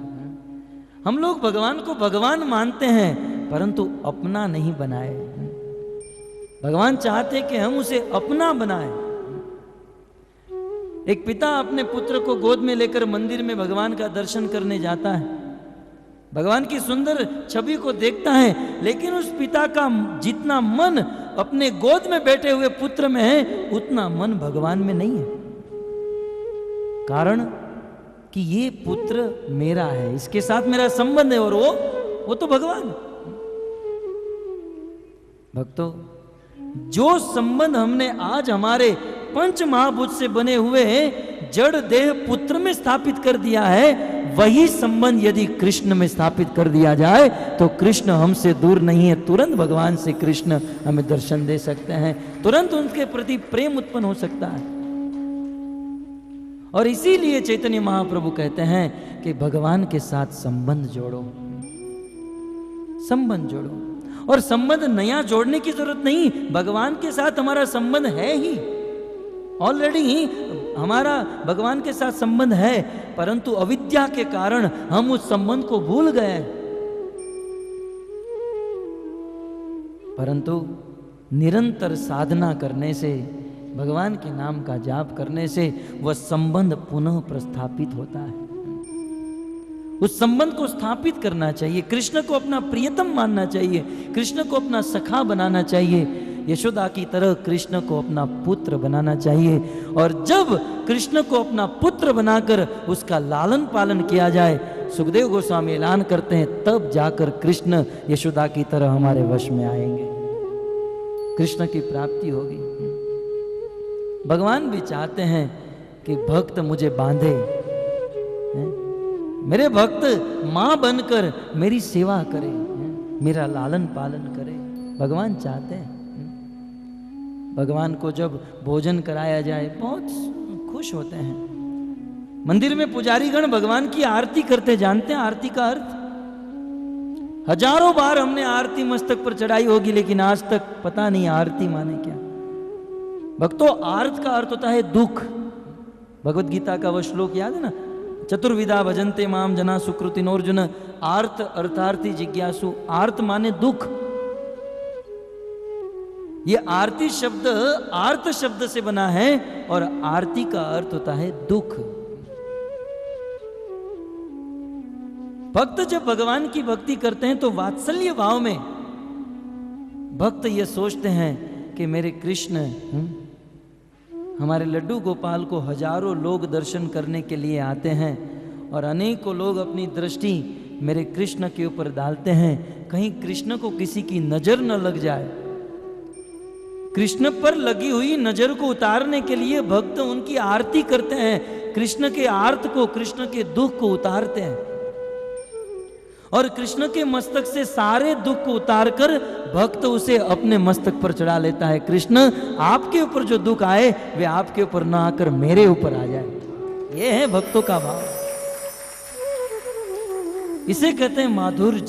हम लोग भगवान को भगवान मानते हैं, परंतु अपना नहीं बनाए। भगवान चाहते कि हम उसे अपना बनाए। एक पिता अपने पुत्र को गोद में लेकर मंदिर में भगवान का दर्शन करने जाता है, भगवान की सुंदर छवि को देखता है, लेकिन उस पिता का जितना मन अपने गोद में बैठे हुए पुत्र में है, उतना मन भगवान में नहीं है। कारण कि ये पुत्र मेरा है, इसके साथ मेरा संबंध है, और वो तो भगवान। भक्तों, जो संबंध हमने आज हमारे पंच महाभूत से बने हुए जड़ देह पुत्र में स्थापित कर दिया है, वही संबंध यदि कृष्ण में स्थापित कर दिया जाए तो कृष्ण हमसे दूर नहीं है। तुरंत भगवान से कृष्ण हमें दर्शन दे सकते हैं, तुरंत उनके प्रति प्रेम उत्पन्न हो सकता है। और इसीलिए चैतन्य महाप्रभु कहते हैं कि भगवान के साथ संबंध जोड़ो, संबंध जोड़ो। और संबंध नया जोड़ने की जरूरत नहीं, भगवान के साथ हमारा संबंध है ही, ऑलरेडी ही हमारा भगवान के साथ संबंध है, परंतु अविद्या के कारण हम उस संबंध को भूल गए। परंतु निरंतर साधना करने से, भगवान के नाम का जाप करने से वह संबंध पुनः प्रस्थापित होता है। उस संबंध को स्थापित करना चाहिए, कृष्ण को अपना प्रियतम मानना चाहिए, कृष्ण को अपना सखा बनाना चाहिए, यशोदा की तरह कृष्ण को अपना पुत्र बनाना चाहिए। और जब कृष्ण को अपना पुत्र बनाकर उसका लालन पालन किया जाए, सुखदेव गोस्वामी ऐलान करते हैं, तब जाकर कृष्ण यशोदा की तरह हमारे वश में आएंगे, कृष्ण की प्राप्ति होगी। भगवान भी चाहते हैं कि भक्त मुझे बांधे, मेरे भक्त मां बनकर मेरी सेवा करे, मेरा लालन पालन करे, भगवान चाहते हैं। भगवान को जब भोजन कराया जाए बहुत खुश होते हैं। मंदिर में पुजारी गण भगवान की आरती करते, जानते हैं आरती का अर्थ? हजारों बार हमने आरती मस्तक पर चढ़ाई होगी, लेकिन आज तक पता नहीं आरती माने क्या। भक्तों, आर्त का अर्थ होता है दुख। भगवत गीता का वह श्लोक याद है ना, चतुर्विधा भजन्ते माम जना सुकृतिनोर्जुन आर्त अर्थार्थी जिज्ञासु। आर्त माने दुख। ये आरती शब्द आर्त शब्द से बना है और आरती का अर्थ होता है दुख। भक्त जब भगवान की भक्ति करते हैं तो वात्सल्य भाव में भक्त ये सोचते हैं कि मेरे कृष्ण, हमारे लड्डू गोपाल को हजारों लोग दर्शन करने के लिए आते हैं और अनेकों लोग अपनी दृष्टि मेरे कृष्ण के ऊपर डालते हैं, कहीं कृष्ण को किसी की नजर न लग जाए। कृष्ण पर लगी हुई नजर को उतारने के लिए भक्त उनकी आरती करते हैं, कृष्ण के आर्त को, कृष्ण के दुख को उतारते हैं और कृष्ण के मस्तक से सारे दुख को उतारकर भक्त उसे अपने मस्तक पर चढ़ा लेता है। कृष्ण, आपके ऊपर जो दुख आए वे आपके ऊपर ना आकर मेरे ऊपर आ जाए। यह है भक्तों का भाव। इसे कहते हैं माधुर्य,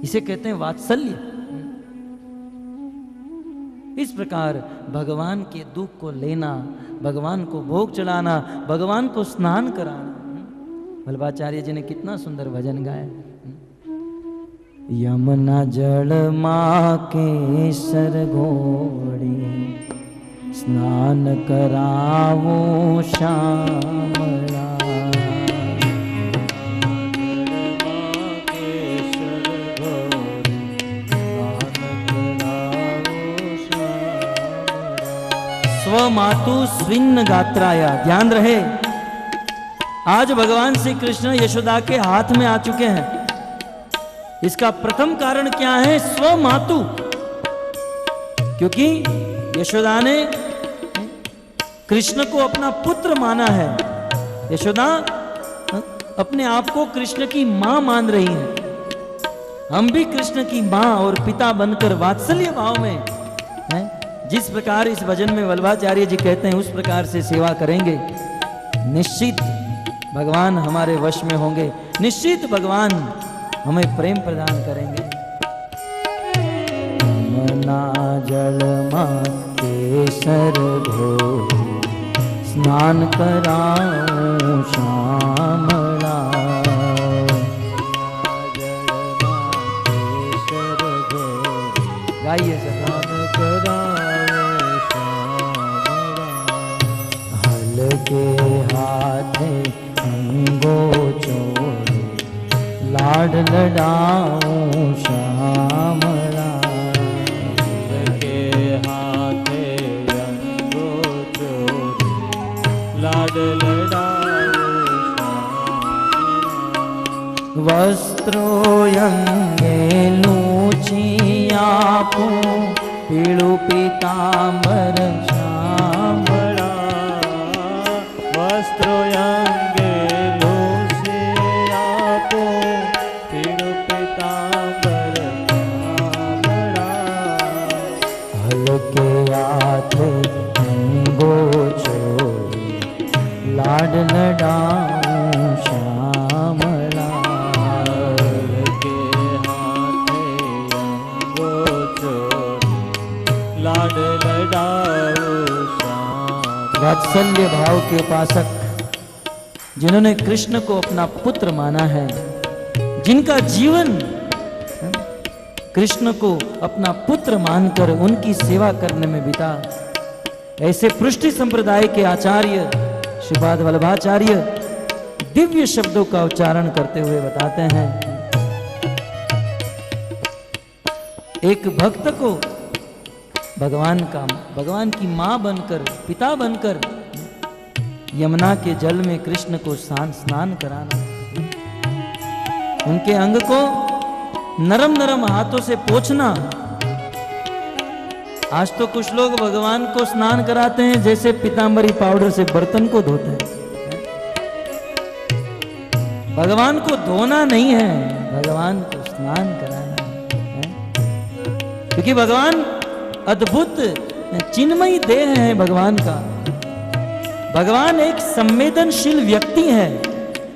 इसे कहते हैं वात्सल्य। इस प्रकार भगवान के दुख को लेना, भगवान को भोग चढ़ाना, भगवान को स्नान कराना। वल्लभाचार्य जी ने कितना सुंदर भजन गाया। यमुना जल माँ के सर घोड़ी, स्नान करावो श्यामला। स्वमातु स्विन्न गात्राया। ध्यान रहे, आज भगवान श्री कृष्ण यशोदा के हाथ में आ चुके हैं। इसका प्रथम कारण क्या है? स्वमातु। क्योंकि यशोदा ने कृष्ण को अपना पुत्र माना है। यशोदा अपने आप को कृष्ण की मां मान रही है। हम भी कृष्ण की मां और पिता बनकर वात्सल्य भाव में हैं, जिस प्रकार इस भजन में वल्लभाचार्य जी कहते हैं उस प्रकार से सेवा करेंगे, निश्चित भगवान हमारे वश में होंगे, निश्चित भगवान हमें प्रेम प्रदान करेंगे। यमुना जल माँ के सर धोई, स्नान कराऊं श्यामला। गाइए स्नान कराऊं श्यामला। हल्के हाथे अंगो चोरी, लाड लडाऊं श्यामला। हल्के हाथे अंगो चोरी, लाड लडाऊं श्यामला। वस्त्रोयंगे लूचियापो, पीड़ू पीतांबर श्यामला। वस्त्रोयंगे लूचियापो, पीड़ू पीतांबर श्यामला। हल्के हाथे अंगो चोरी, लाड लडाऊं श्यामला। हल्के हाथे अंगो वात्सल्य भाव के उपासक, जिन्होंने कृष्ण को अपना पुत्र माना है, जिनका जीवन कृष्ण को अपना पुत्र मानकर उनकी सेवा करने में बिता, ऐसे पृष्टि संप्रदाय के आचार्य श्रीपाद वल्लभाचार्य दिव्य शब्दों का उच्चारण करते हुए बताते हैं, एक भक्त को भगवान की मां बनकर, पिता बनकर यमुना के जल में कृष्ण को स्नान कराना, उनके अंग को नरम नरम हाथों से पोंछना। आज तो कुछ लोग भगवान को स्नान कराते हैं जैसे पीतांबरी पाउडर से बर्तन को धोते हैं। भगवान को धोना नहीं है, भगवान को स्नान कराना है, क्योंकि भगवान अद्भुत चिन्मयी देह है। भगवान का, भगवान एक संवेदनशील व्यक्ति है।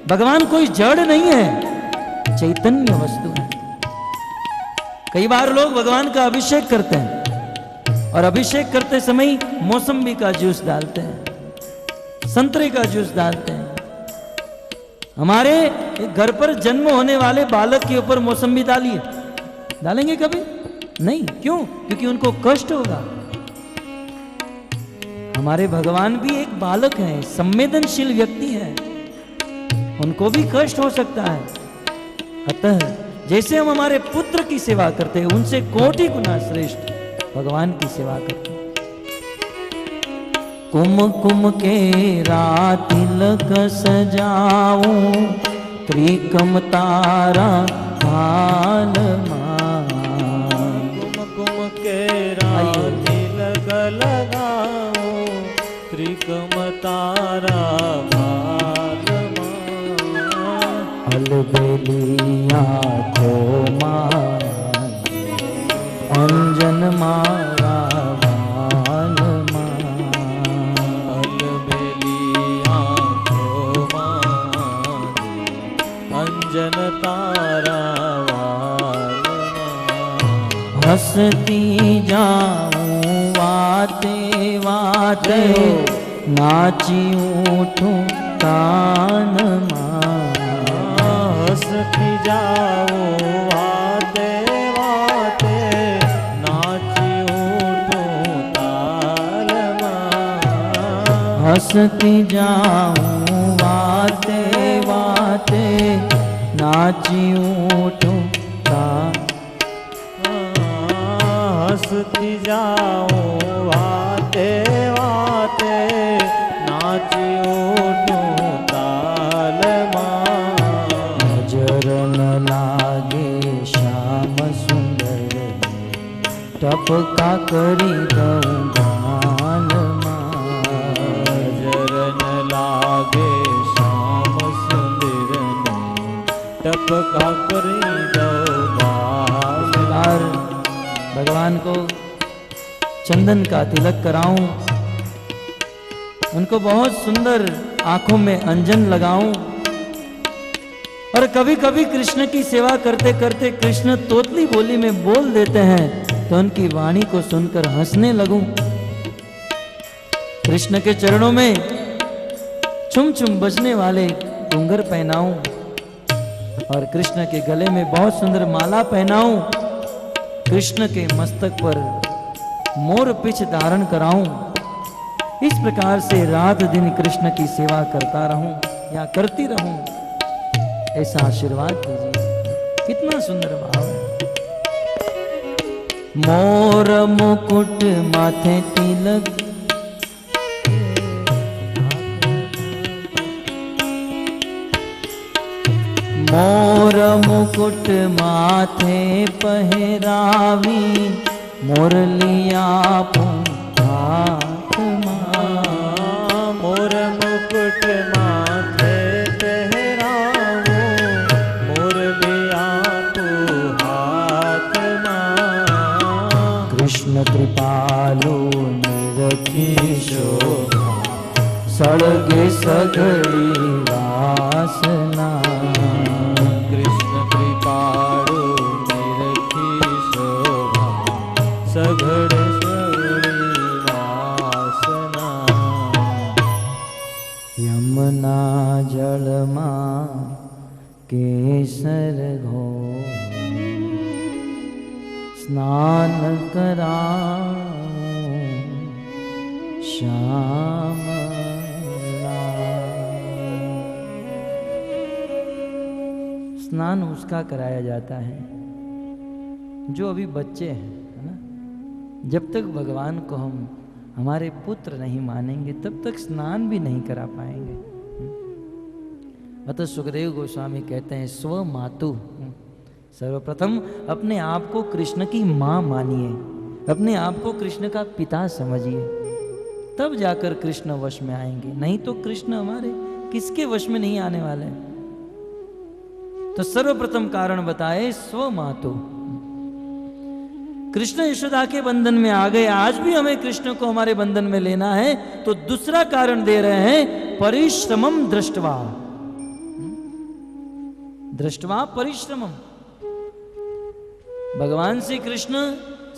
भगवान कोई जड़ नहीं है, चैतन्य वस्तु है। कई बार लोग भगवान का अभिषेक करते हैं और अभिषेक करते समय मौसम्बी का जूस डालते हैं, संतरे का जूस डालते हैं। हमारे घर पर जन्म होने वाले बालक के ऊपर मौसम्बी डालिए, डालेंगे कभी नहीं? क्यों? क्योंकि उनको कष्ट होगा। हमारे भगवान भी एक बालक हैं, संवेदनशील व्यक्ति हैं, उनको भी कष्ट हो सकता है। अतः जैसे हम हमारे पुत्र की सेवा करते हैं, उनसे कोटि गुना श्रेष्ठ भगवान की सेवा करते हैं। कुमकुम के तिलक सजाऊं, त्रिकम तारा भाल कुमकुम के तिलक लगाऊं, त्रिकम तारा भाल अलबेलिया को अंजन मारा भाल अलबेलिया को अंजन तारा हंसती जाऊं वाते वाते, नाची उठूं तान हंसती जाऊं वाते वाते, नाची उठूं ताल हंसती जाऊं वाते वाते, नाची उठूं तान हंसती जाऊं वाते वाते, नाची उठूं ताल नजर न लागे श्याम सुंदर, टपका करी दऊं गाल नजर न लागे श्याम सुंदर, टपका करी दऊं गाल। भगवान को चंदन का तिलक कराऊं, उनको बहुत सुंदर आंखों में अंजन लगाऊं, और कभी कभी कृष्ण की सेवा करते करते कृष्ण तोतली बोली में बोल देते हैं तो उनकी वाणी को सुनकर हंसने लगूं। कृष्ण के चरणों में छुम छुम बजने वाले घूंघर पहनाऊं और कृष्ण के गले में बहुत सुंदर माला पहनाऊं, कृष्ण के मस्तक पर मोर पिछ धारण कराऊं। इस प्रकार से रात दिन कृष्ण की सेवा करता रहूं या करती रहूं, ऐसा आशीर्वाद दीजिए। कितना सुंदर भाव है। मोर मुकुट माथे तिलक, मोर मुकुट माथे पहरावी, मुरलिया हाथ मोर मुकुट माथे पहरावो, मुरलिया हाथ कृष्ण कृपालु निरखी शोभा, सड़गे सगड़ी वासना। कृष्ण कृपालु निरखी शोभा, सगड़ सगड़ी वासना। यमुना जलमा केसर घोर, स्नान कराऊं श्याम लाल। स्नान उसका कराया जाता है जो अभी बच्चे हैं, है ना। जब तक भगवान को हम हमारे पुत्र नहीं मानेंगे तब तक स्नान भी नहीं करा पाएंगे। अतः सुखदेव गोस्वामी कहते हैं स्व मातु, सर्वप्रथम अपने आप को कृष्ण की माँ मानिए, अपने आप को कृष्ण का पिता समझिए, तब जाकर कृष्ण वश में आएंगे। नहीं तो कृष्ण हमारे किसके वश में नहीं आने वाले। तो सर्वप्रथम कारण बताए स्व मातु। कृष्ण यशोदा के बंधन में आ गए, आज भी हमें कृष्ण को हमारे बंधन में लेना है, तो दूसरा कारण दे रहे हैं परिश्रमम दृष्टवा। दृष्टवा परिश्रमम। भगवान श्री कृष्ण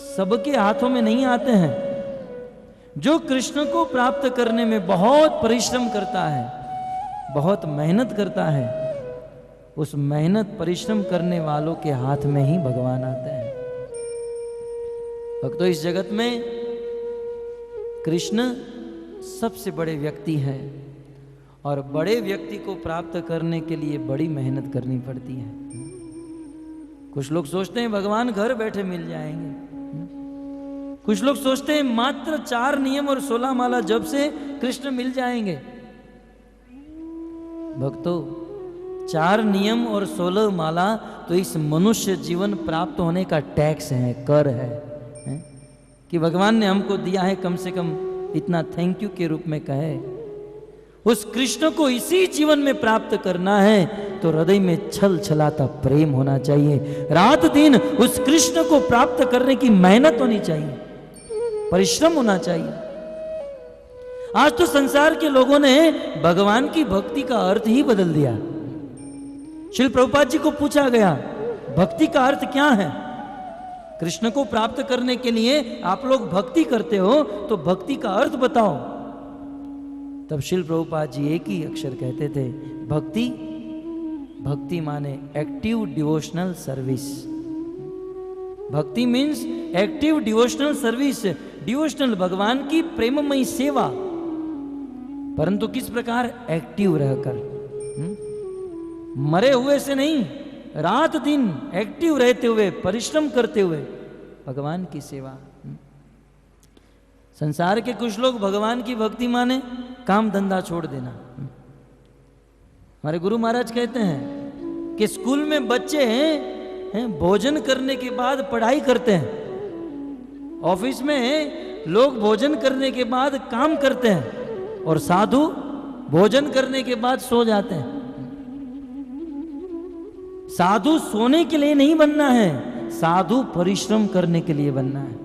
सबके हाथों में नहीं आते हैं। जो कृष्ण को प्राप्त करने में बहुत परिश्रम करता है, बहुत मेहनत करता है, उस मेहनत परिश्रम करने वालों के हाथ में ही भगवान आते हैं। भक्तों, इस जगत में कृष्ण सबसे बड़े व्यक्ति हैं और बड़े व्यक्ति को प्राप्त करने के लिए बड़ी मेहनत करनी पड़ती है। कुछ लोग सोचते हैं भगवान घर बैठे मिल जाएंगे, कुछ लोग सोचते हैं मात्र 4 नियम और 16 माला जप से कृष्ण मिल जाएंगे। भक्तों, 4 नियम और 16 माला तो इस मनुष्य जीवन प्राप्त होने का टैक्स है, कर है, कि भगवान ने हमको दिया है, कम से कम इतना थैंक यू के रूप में कहे। उस कृष्ण को इसी जीवन में प्राप्त करना है तो हृदय में छल छलाता प्रेम होना चाहिए। रात दिन उस कृष्ण को प्राप्त करने की मेहनत होनी चाहिए, परिश्रम होना चाहिए। आज तो संसार के लोगों ने भगवान की भक्ति का अर्थ ही बदल दिया। श्री प्रभुपाद जी को पूछा गया, भक्ति का अर्थ क्या है? कृष्ण को प्राप्त करने के लिए आप लोग भक्ति करते हो, तो भक्ति का अर्थ बताओ। तब श्री प्रभुपाद जी एक ही अक्षर कहते थे, भक्ति। भक्ति माने एक्टिव डिवोशनल सर्विस। भक्ति means active devotional service. Devotional भगवान की प्रेममयी सेवा, परंतु किस प्रकार? एक्टिव रहकर, मरे हुए से नहीं, रात दिन एक्टिव रहते हुए, परिश्रम करते हुए भगवान की सेवा। संसार के कुछ लोग भगवान की भक्ति माने काम धंधा छोड़ देना। हमारे गुरु महाराज कहते हैं कि स्कूल में बच्चे हैं भोजन करने के बाद पढ़ाई करते हैं, ऑफिस में लोग भोजन करने के बाद काम करते हैं, और साधु भोजन करने के बाद सो जाते हैं। साधु सोने के लिए नहीं बनना है, साधु परिश्रम करने के लिए बनना है।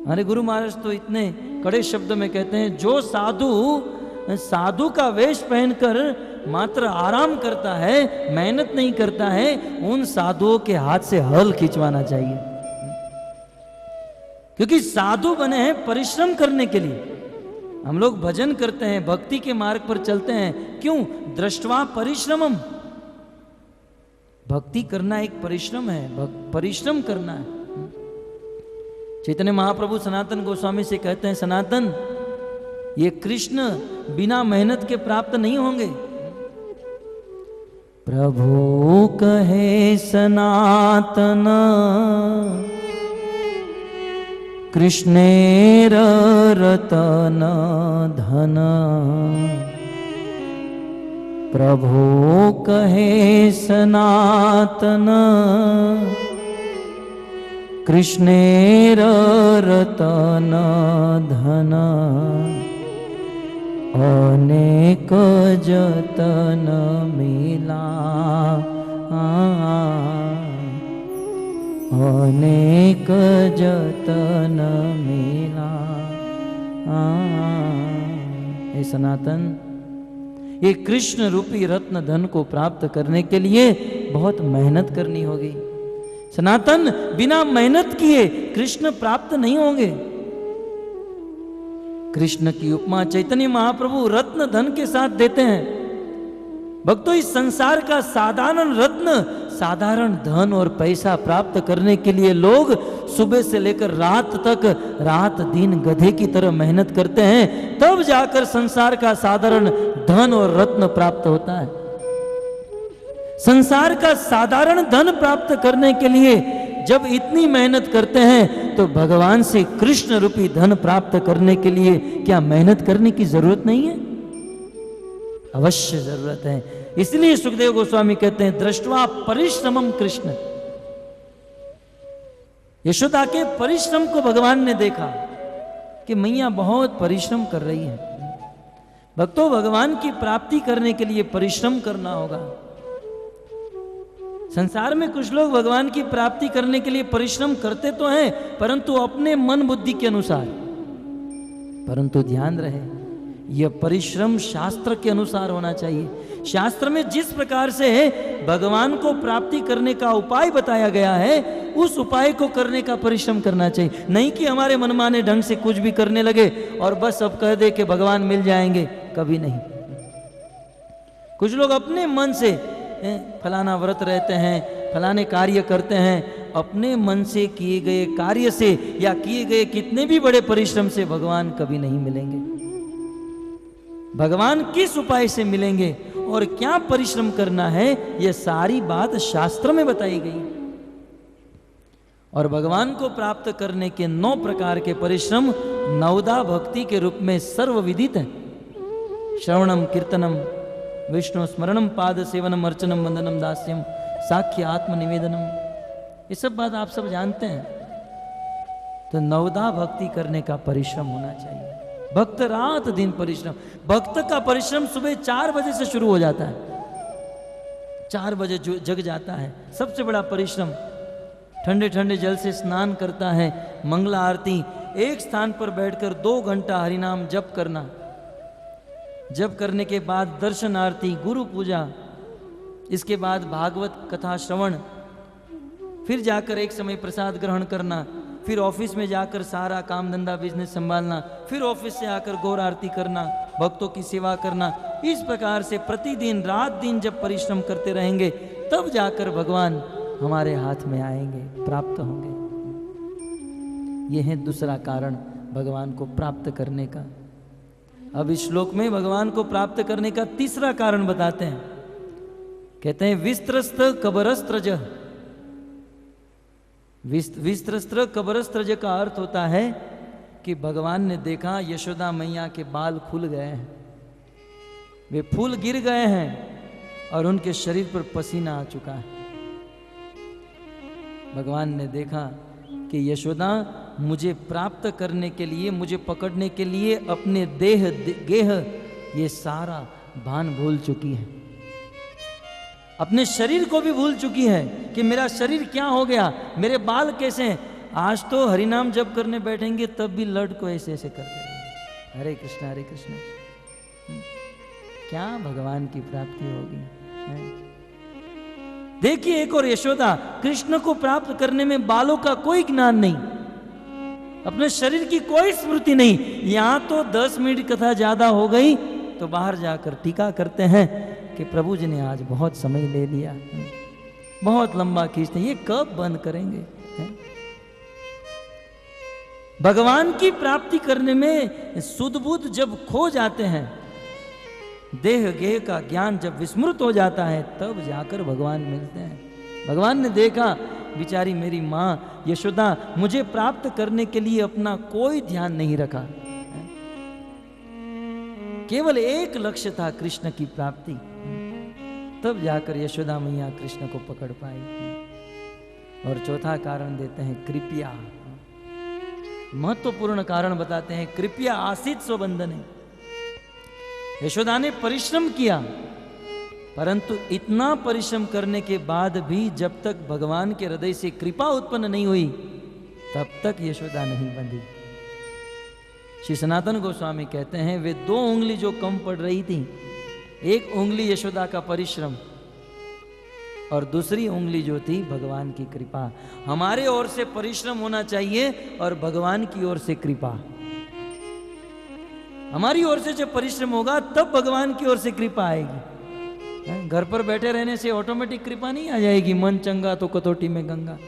हमारे गुरु महाराज तो इतने कड़े शब्द में कहते हैं, जो साधु का वेश पहनकर मात्र आराम करता है, मेहनत नहीं करता है, उन साधुओं के हाथ से हल खिंचवाना चाहिए। क्योंकि साधु बने हैं परिश्रम करने के लिए। हम लोग भजन करते हैं, भक्ति के मार्ग पर चलते हैं, क्यों? दृष्टवा परिश्रमम। भक्ति करना एक परिश्रम है, परिश्रम करना है। चैतन्य महाप्रभु सनातन गोस्वामी से कहते हैं, सनातन, ये कृष्ण बिना मेहनत के प्राप्त नहीं होंगे। प्रभु कहे सनातन कृष्णेर रतन धन। प्रभु कहे सनातन कृष्णेर रतन धन। अनेक जतन मिला, अनेक जतन मिला। हे सनातन, ये कृष्ण रूपी रत्न धन को प्राप्त करने के लिए बहुत मेहनत करनी होगी। सनातन, बिना मेहनत किए कृष्ण प्राप्त नहीं होंगे। कृष्ण की उपमा चैतन्य महाप्रभु रत्न धन के साथ देते हैं। भक्तों, इस संसार का साधारण रत्न, साधारण धन और पैसा प्राप्त करने के लिए लोग सुबह से लेकर रात तक, रात दिन गधे की तरह मेहनत करते हैं, तब जाकर संसार का साधारण धन और रत्न प्राप्त होता है। संसार का साधारण धन प्राप्त करने के लिए जब इतनी मेहनत करते हैं, तो भगवान से कृष्ण रूपी धन प्राप्त करने के लिए क्या मेहनत करने की जरूरत नहीं है? अवश्य जरूरत है। इसलिए सुखदेव गोस्वामी कहते हैं, दृष्टवा परिश्रमम कृष्ण। यशोदा के परिश्रम को भगवान ने देखा कि मैया बहुत परिश्रम कर रही है। भक्तों, भगवान की प्राप्ति करने के लिए परिश्रम करना होगा। संसार में कुछ लोग भगवान की प्राप्ति करने के लिए परिश्रम करते तो हैं, परंतु अपने मन बुद्धि के अनुसार। परंतु ध्यान रहे, यह परिश्रम शास्त्र के अनुसार होना चाहिए। शास्त्र में जिस प्रकार से भगवान को प्राप्ति करने का उपाय बताया गया है, उस उपाय को करने का परिश्रम करना चाहिए। नहीं कि हमारे मनमाने ढंग से कुछ भी करने लगे और बस अब कह दे कि भगवान मिल जाएंगे, कभी नहीं। कुछ लोग अपने मन से फलाना व्रत रहते हैं, फलाने कार्य करते हैं, अपने मन से किए गए कार्य से या किए गए कितने भी बड़े परिश्रम से भगवान कभी नहीं मिलेंगे। भगवान किस उपाय से मिलेंगे और क्या परिश्रम करना है, यह सारी बात शास्त्र में बताई गई। और भगवान को प्राप्त करने के 9 प्रकार के परिश्रम नवदा भक्ति के रूप में सर्वविदित है। श्रवणम, कीर्तनम, विष्णु स्मरणम, पाद सेवनम, अर्चनम, वंदनम, दास्यम, साख्य आत्म निवेदनम। ये सब बात आप सब जानते हैं। तो नवदा भक्ति करने का परिश्रम होना चाहिए। भक्त रात दिन परिश्रम। भक्त का परिश्रम सुबह 4 बजे से शुरू हो जाता है। 4 बजे जग जाता है, सबसे बड़ा परिश्रम। ठंडे ठंडे जल से स्नान करता है, मंगला आरती, एक स्थान पर बैठकर 2 घंटा हरिनाम जप करना। जप करने के बाद दर्शन आरती, गुरु पूजा, इसके बाद भागवत कथा श्रवण, फिर जाकर एक समय प्रसाद ग्रहण करना, फिर ऑफिस में जाकर सारा काम धंधा बिजनेस संभालना, फिर ऑफिस से आकर गौर आरती करना, भक्तों की सेवा करना। इस प्रकार से प्रतिदिन रात दिन जब परिश्रम करते रहेंगे, तब जाकर भगवान हमारे हाथ में आएंगे, प्राप्त होंगे। यह है दूसरा कारण भगवान को प्राप्त करने का। अब इस श्लोक में भगवान को प्राप्त करने का तीसरा कारण बताते हैं। कहते हैं विस्त्रस्त कबरस्त्रज। विस्त्रस्त्र कबरस्त्रज का अर्थ होता है कि भगवान ने देखा यशोदा मैया के बाल खुल गए हैं, वे फूल गिर गए हैं और उनके शरीर पर पसीना आ चुका है। भगवान ने देखा कि यशोदा मुझे प्राप्त करने के लिए, मुझे पकड़ने के लिए अपने गेह ये सारा भान भूल चुकी है। अपने शरीर को भी भूल चुकी है कि मेरा शरीर क्या हो गया, मेरे बाल कैसे हैं। आज तो हरिनाम जब करने बैठेंगे तब भी लड़ को ऐसे ऐसे करते रहेंगे, हरे कृष्णा हरे कृष्णा। क्या भगवान की प्राप्ति होगी है? देखिए, एक और यशोदा, कृष्ण को प्राप्त करने में बालों का कोई ज्ञान नहीं, अपने शरीर की कोई स्मृति नहीं। यहां तो 10 मिनट कथा ज्यादा हो गई तो बाहर जाकर टीका करते हैं कि प्रभु जी ने आज बहुत समय ले लिया, बहुत लंबा खींचते, ये कब बंद करेंगे? भगवान की प्राप्ति करने में सुध-बुध जब खो जाते हैं, देह गेह का ज्ञान जब विस्मृत हो जाता है, तब जाकर भगवान मिलते हैं। भगवान ने देखा बेचारी मेरी माँ यशोदा मुझे प्राप्त करने के लिए अपना कोई ध्यान नहीं रखा, केवल एक लक्ष्य था कृष्ण की प्राप्ति। तब जाकर यशोदा मैया कृष्ण को पकड़ पाई। और चौथा कारण देते हैं कृपया। महत्वपूर्ण कारण बताते हैं, कृपया आसीत स्वबंधने। यशोदा ने परिश्रम किया, परंतु इतना परिश्रम करने के बाद भी जब तक भगवान के हृदय से कृपा उत्पन्न नहीं हुई, तब तक यशोदा नहीं बंधी। श्री सनातन गोस्वामी कहते हैं, वे 2 उंगली जो कम पड़ रही थी, एक उंगली यशोदा का परिश्रम और दूसरी उंगली जो थी भगवान की कृपा। हमारे ओर से परिश्रम होना चाहिए और भगवान की ओर से कृपा। हमारी ओर से जब परिश्रम होगा तब भगवान की ओर से कृपा आएगी। घर पर बैठे रहने से ऑटोमेटिक कृपा नहीं आ जाएगी। मन चंगा तो कटोटी में गंगा।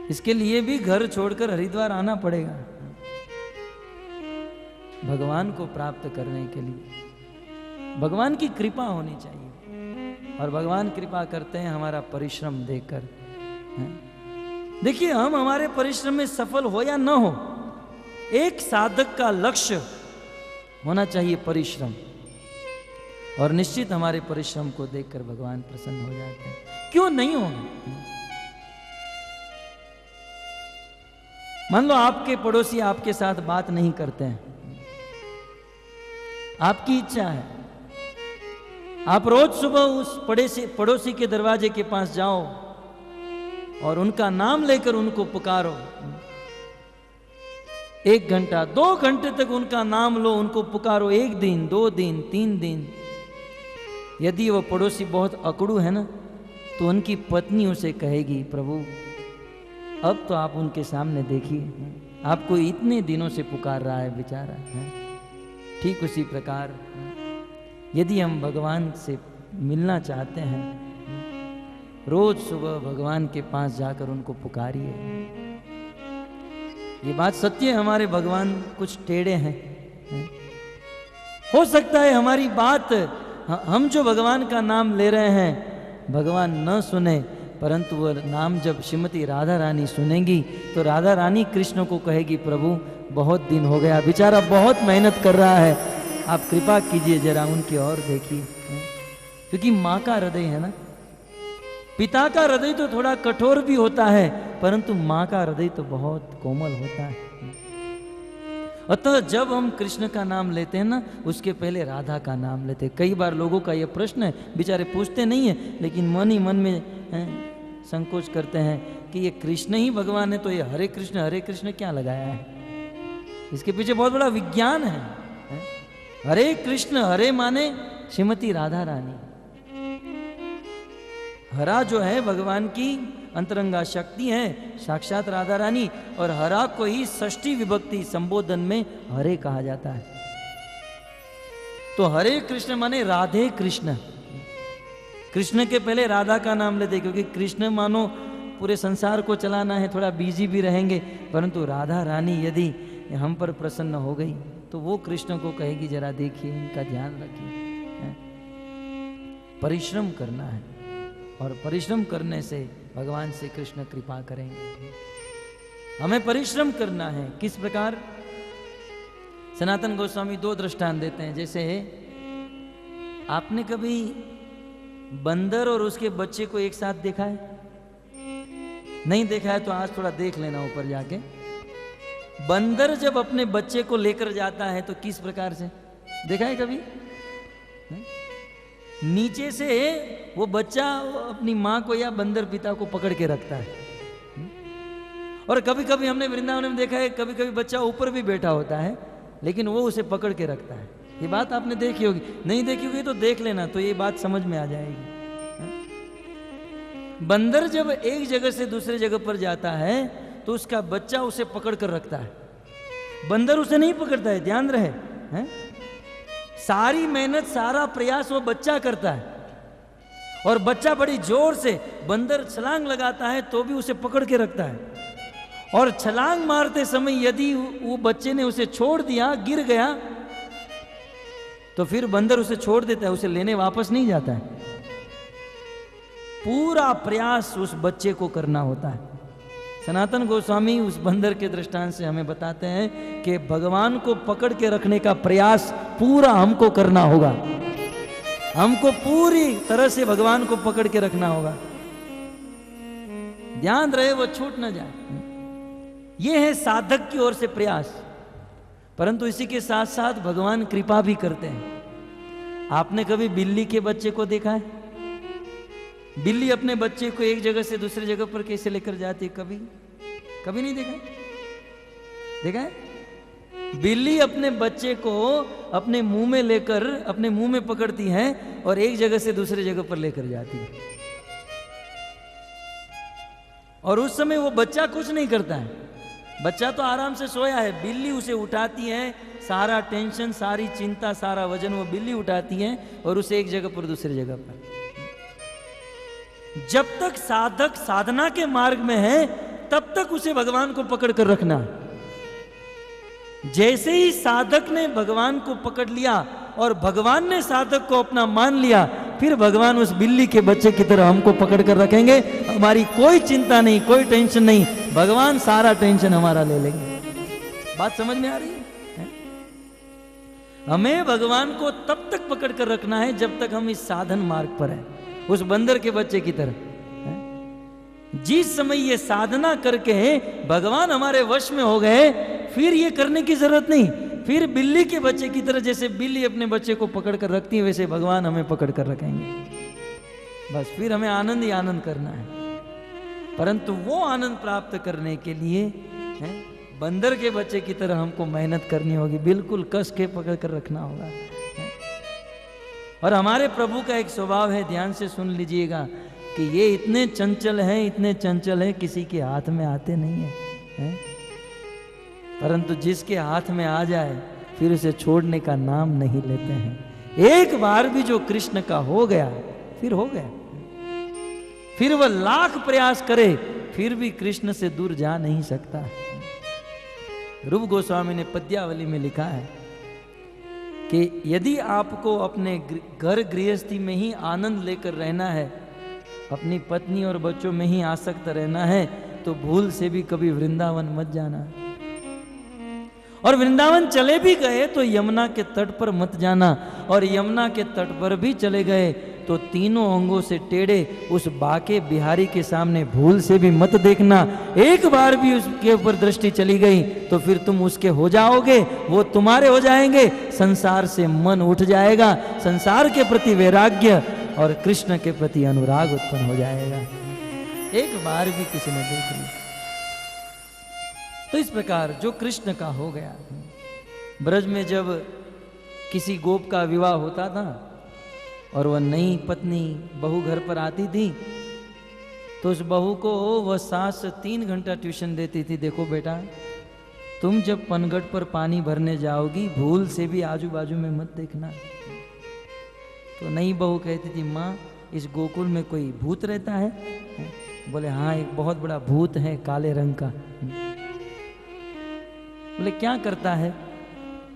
इसके लिए भी घर छोड़कर हरिद्वार आना पड़ेगा भगवान को प्राप्त करने के लिए। भगवान की कृपा होनी चाहिए और भगवान कृपा करते हैं हमारा परिश्रम देखकर। देखिए, हम हमारे परिश्रम में सफल हो या न हो, एक साधक का लक्ष्य होना चाहिए परिश्रम, और निश्चित हमारे परिश्रम को देखकर भगवान प्रसन्न हो जाते हैं। क्यों नहीं होंगे? मान लो आपके पड़ोसी आपके साथ बात नहीं करते हैं, आपकी इच्छा है आप रोज सुबह उस पड़ोसी के दरवाजे के पास जाओ और उनका नाम लेकर उनको पुकारो। 1 घंटा 2 घंटे तक उनका नाम लो, उनको पुकारो। 1 दिन 2 दिन 3 दिन। यदि वो पड़ोसी बहुत अकड़ू है ना, तो उनकी पत्नी उसे कहेगी, प्रभु अब तो आप उनके सामने देखिए, आपको इतने दिनों से पुकार रहा है बेचारा। ठीक उसी प्रकार यदि हम भगवान से मिलना चाहते हैं, रोज सुबह भगवान के पास जाकर उनको पुकारिए। ये बात सत्य है, हमारे भगवान कुछ टेढ़े हैं। हो सकता है हमारी बात, हम जो भगवान का नाम ले रहे हैं भगवान न सुने, परंतु वह नाम जब श्रीमती राधा रानी सुनेंगी तो राधा रानी कृष्ण को कहेगी, प्रभु बहुत दिन हो गया, बेचारा बहुत मेहनत कर रहा है, आप कृपा कीजिए, जरा उनकी ओर देखिए। क्योंकि माँ का हृदय है ना, पिता का हृदय तो थोड़ा कठोर भी होता है, परंतु माँ का हृदय तो बहुत कोमल होता है। अतः जब हम कृष्ण का नाम लेते हैं ना, उसके पहले राधा का नाम लेते हैं। कई बार लोगों का यह प्रश्न है, बेचारे पूछते नहीं है, लेकिन मन ही मन में संकोच करते हैं कि ये कृष्ण ही भगवान है, तो ये हरे कृष्ण क्या लगाया है? इसके पीछे बहुत बड़ा विज्ञान है। हरे कृष्ण, हरे माने श्रीमती राधा रानी। हरा जो है भगवान की अंतरंगा शक्ति है, साक्षात राधा रानी, और हरा को ही षष्ठी विभक्ति संबोधन में हरे कहा जाता है। तो हरे कृष्ण माने राधे कृष्ण। कृष्ण के पहले राधा का नाम लेते, क्योंकि कृष्ण मानो पूरे संसार को चलाना है, थोड़ा बिजी भी रहेंगे, परंतु राधा रानी यदि हम पर प्रसन्न हो गई तो वो कृष्ण को कहेगी, जरा देखिए, इनका ध्यान रखिए। परिश्रम करना है, और परिश्रम करने से भगवान से कृष्ण कृपा करेंगे। हमें परिश्रम करना है। किस प्रकार? सनातन गोस्वामी 2 दृष्टांत देते हैं। जैसे आपने कभी बंदर और उसके बच्चे को एक साथ देखा है? नहीं देखा है तो आज थोड़ा देख लेना ऊपर जाके। बंदर जब अपने बच्चे को लेकर जाता है तो किस प्रकार से देखा है कभी? नीचे से वो बच्चा अपनी माँ को या बंदर पिता को पकड़ के रखता है। और कभी कभी हमने वृंदावन में देखा है, कभी कभी बच्चा ऊपर भी बैठा होता है, लेकिन वो उसे पकड़ के रखता है। ये बात आपने देखी होगी, नहीं देखी होगी तो देख लेना, तो ये बात समझ में आ जाएगी। बंदर जब एक जगह से दूसरे जगह पर जाता है तो उसका बच्चा उसे पकड़ कर रखता है, बंदर उसे नहीं पकड़ता है। ध्यान रहे, सारी मेहनत सारा प्रयास वो बच्चा करता है, और बच्चा बड़ी जोर से, बंदर छलांग लगाता है तो भी उसे पकड़ के रखता है। और छलांग मारते समय यदि वो बच्चे ने उसे छोड़ दिया, गिर गया, तो फिर बंदर उसे छोड़ देता है, उसे लेने वापस नहीं जाता है। पूरा प्रयास उस बच्चे को करना होता है। सनातन गोस्वामी उस बंदर के दृष्टांत से हमें बताते हैं कि भगवान को पकड़ के रखने का प्रयास पूरा हमको करना होगा। हमको पूरी तरह से भगवान को पकड़ के रखना होगा। ध्यान रहे वो छूट ना जाए। ये है साधक की ओर से प्रयास। परंतु इसी के साथ साथ भगवान कृपा भी करते हैं। आपने कभी बिल्ली के बच्चे को देखा है? बिल्ली अपने बच्चे को एक जगह से दूसरी जगह पर कैसे लेकर जाती है? कभी नहीं देखा? देखा है? बिल्ली अपने बच्चे को अपने मुंह में लेकर, अपने मुंह में पकड़ती है और एक जगह से दूसरी जगह पर लेकर जाती है। और उस समय वो बच्चा कुछ नहीं करता है, बच्चा तो आराम से सोया है, बिल्ली उसे उठाती है, सारा टेंशन, सारी चिंता, सारा वजन वो बिल्ली उठाती है और उसे एक जगह पर दूसरी जगह पर। जब तक साधक साधना के मार्ग में है तब तक उसे भगवान को पकड़ कर रखना। जैसे ही साधक ने भगवान को पकड़ लिया और भगवान ने साधक को अपना मान लिया, फिर भगवान उस बिल्ली के बच्चे की तरह हमको पकड़ कर रखेंगे। हमारी कोई चिंता नहीं, कोई टेंशन नहीं, भगवान सारा टेंशन हमारा ले लेंगे। बात समझ में आ रही है? हमें भगवान को तब तक पकड़ कर रखना है जब तक हम इस साधन मार्ग पर हैं, उस बंदर के बच्चे की तरह। जिस समय ये साधना करके भगवान हमारे वश में हो गए, फिर ये करने की जरूरत नहीं। फिर बिल्ली के बच्चे की तरह, जैसे बिल्ली अपने बच्चे को पकड़ कर रखती है, वैसे भगवान हमें पकड़ कर रखेंगे। बस फिर हमें आनंद ही आनंद करना है। परंतु वो आनंद प्राप्त करने के लिए बंदर के बच्चे की तरह हमको मेहनत करनी होगी, बिल्कुल कस के पकड़ कर रखना होगा। और हमारे प्रभु का एक स्वभाव है, ध्यान से सुन लीजिएगा, कि ये इतने चंचल हैं, इतने चंचल हैं, किसी के हाथ में आते नहीं है? परंतु जिसके हाथ में आ जाए फिर उसे छोड़ने का नाम नहीं लेते हैं। एक बार भी जो कृष्ण का हो गया फिर हो गया, फिर वह लाख प्रयास करे फिर भी कृष्ण से दूर जा नहीं सकता। रूप गोस्वामी ने पद्यावली में लिखा है कि यदि आपको अपने घर गृहस्थी में ही आनंद लेकर रहना है, अपनी पत्नी और बच्चों में ही आसक्त रहना है, तो भूल से भी कभी वृंदावन मत जाना। और वृंदावन चले भी गए तो यमुना के तट पर मत जाना, और यमुना के तट पर भी चले गए तो तीनों अंगों से टेढ़े उस बाके बिहारी के सामने भूल से भी मत देखना। एक बार भी उसके ऊपर दृष्टि चली गई तो फिर तुम उसके हो जाओगे, वो तुम्हारे हो जाएंगे, संसार से मन उठ जाएगा, संसार के प्रति वैराग्य और कृष्ण के प्रति अनुराग उत्पन्न हो जाएगा। एक बार भी किसी ने देख लिया। तो इस प्रकार जो कृष्ण का हो गया, ब्रज में जब किसी गोप का विवाह होता था और वह नई पत्नी बहू घर पर आती थी, तो उस बहू को वह सास 3 घंटा ट्यूशन देती थी। देखो बेटा, तुम जब पनघट पर पानी भरने जाओगी भूल से भी आजू बाजू में मत देखना। तो नई बहू कहती थी, माँ इस गोकुल में कोई भूत रहता है? बोले हाँ, एक बहुत बड़ा भूत है काले रंग का। बोले क्या करता है?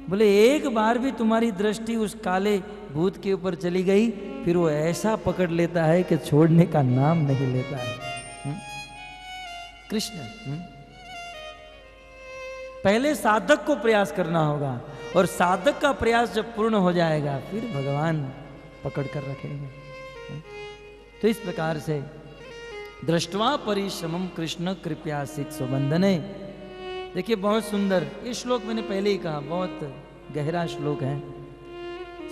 बोले एक बार भी तुम्हारी दृष्टि उस काले भूत के ऊपर चली गई फिर वो ऐसा पकड़ लेता है कि छोड़ने का नाम नहीं लेता है। कृष्ण पहले साधक को प्रयास करना होगा, और साधक का प्रयास जब पूर्ण हो जाएगा फिर भगवान पकड़ कर रखेंगे। तो इस प्रकार से दृष्टवा परिश्रमम कृष्ण कृपयासित स्वबंधने। देखिए बहुत सुंदर ये श्लोक, मैंने पहले ही कहा बहुत गहरा श्लोक है।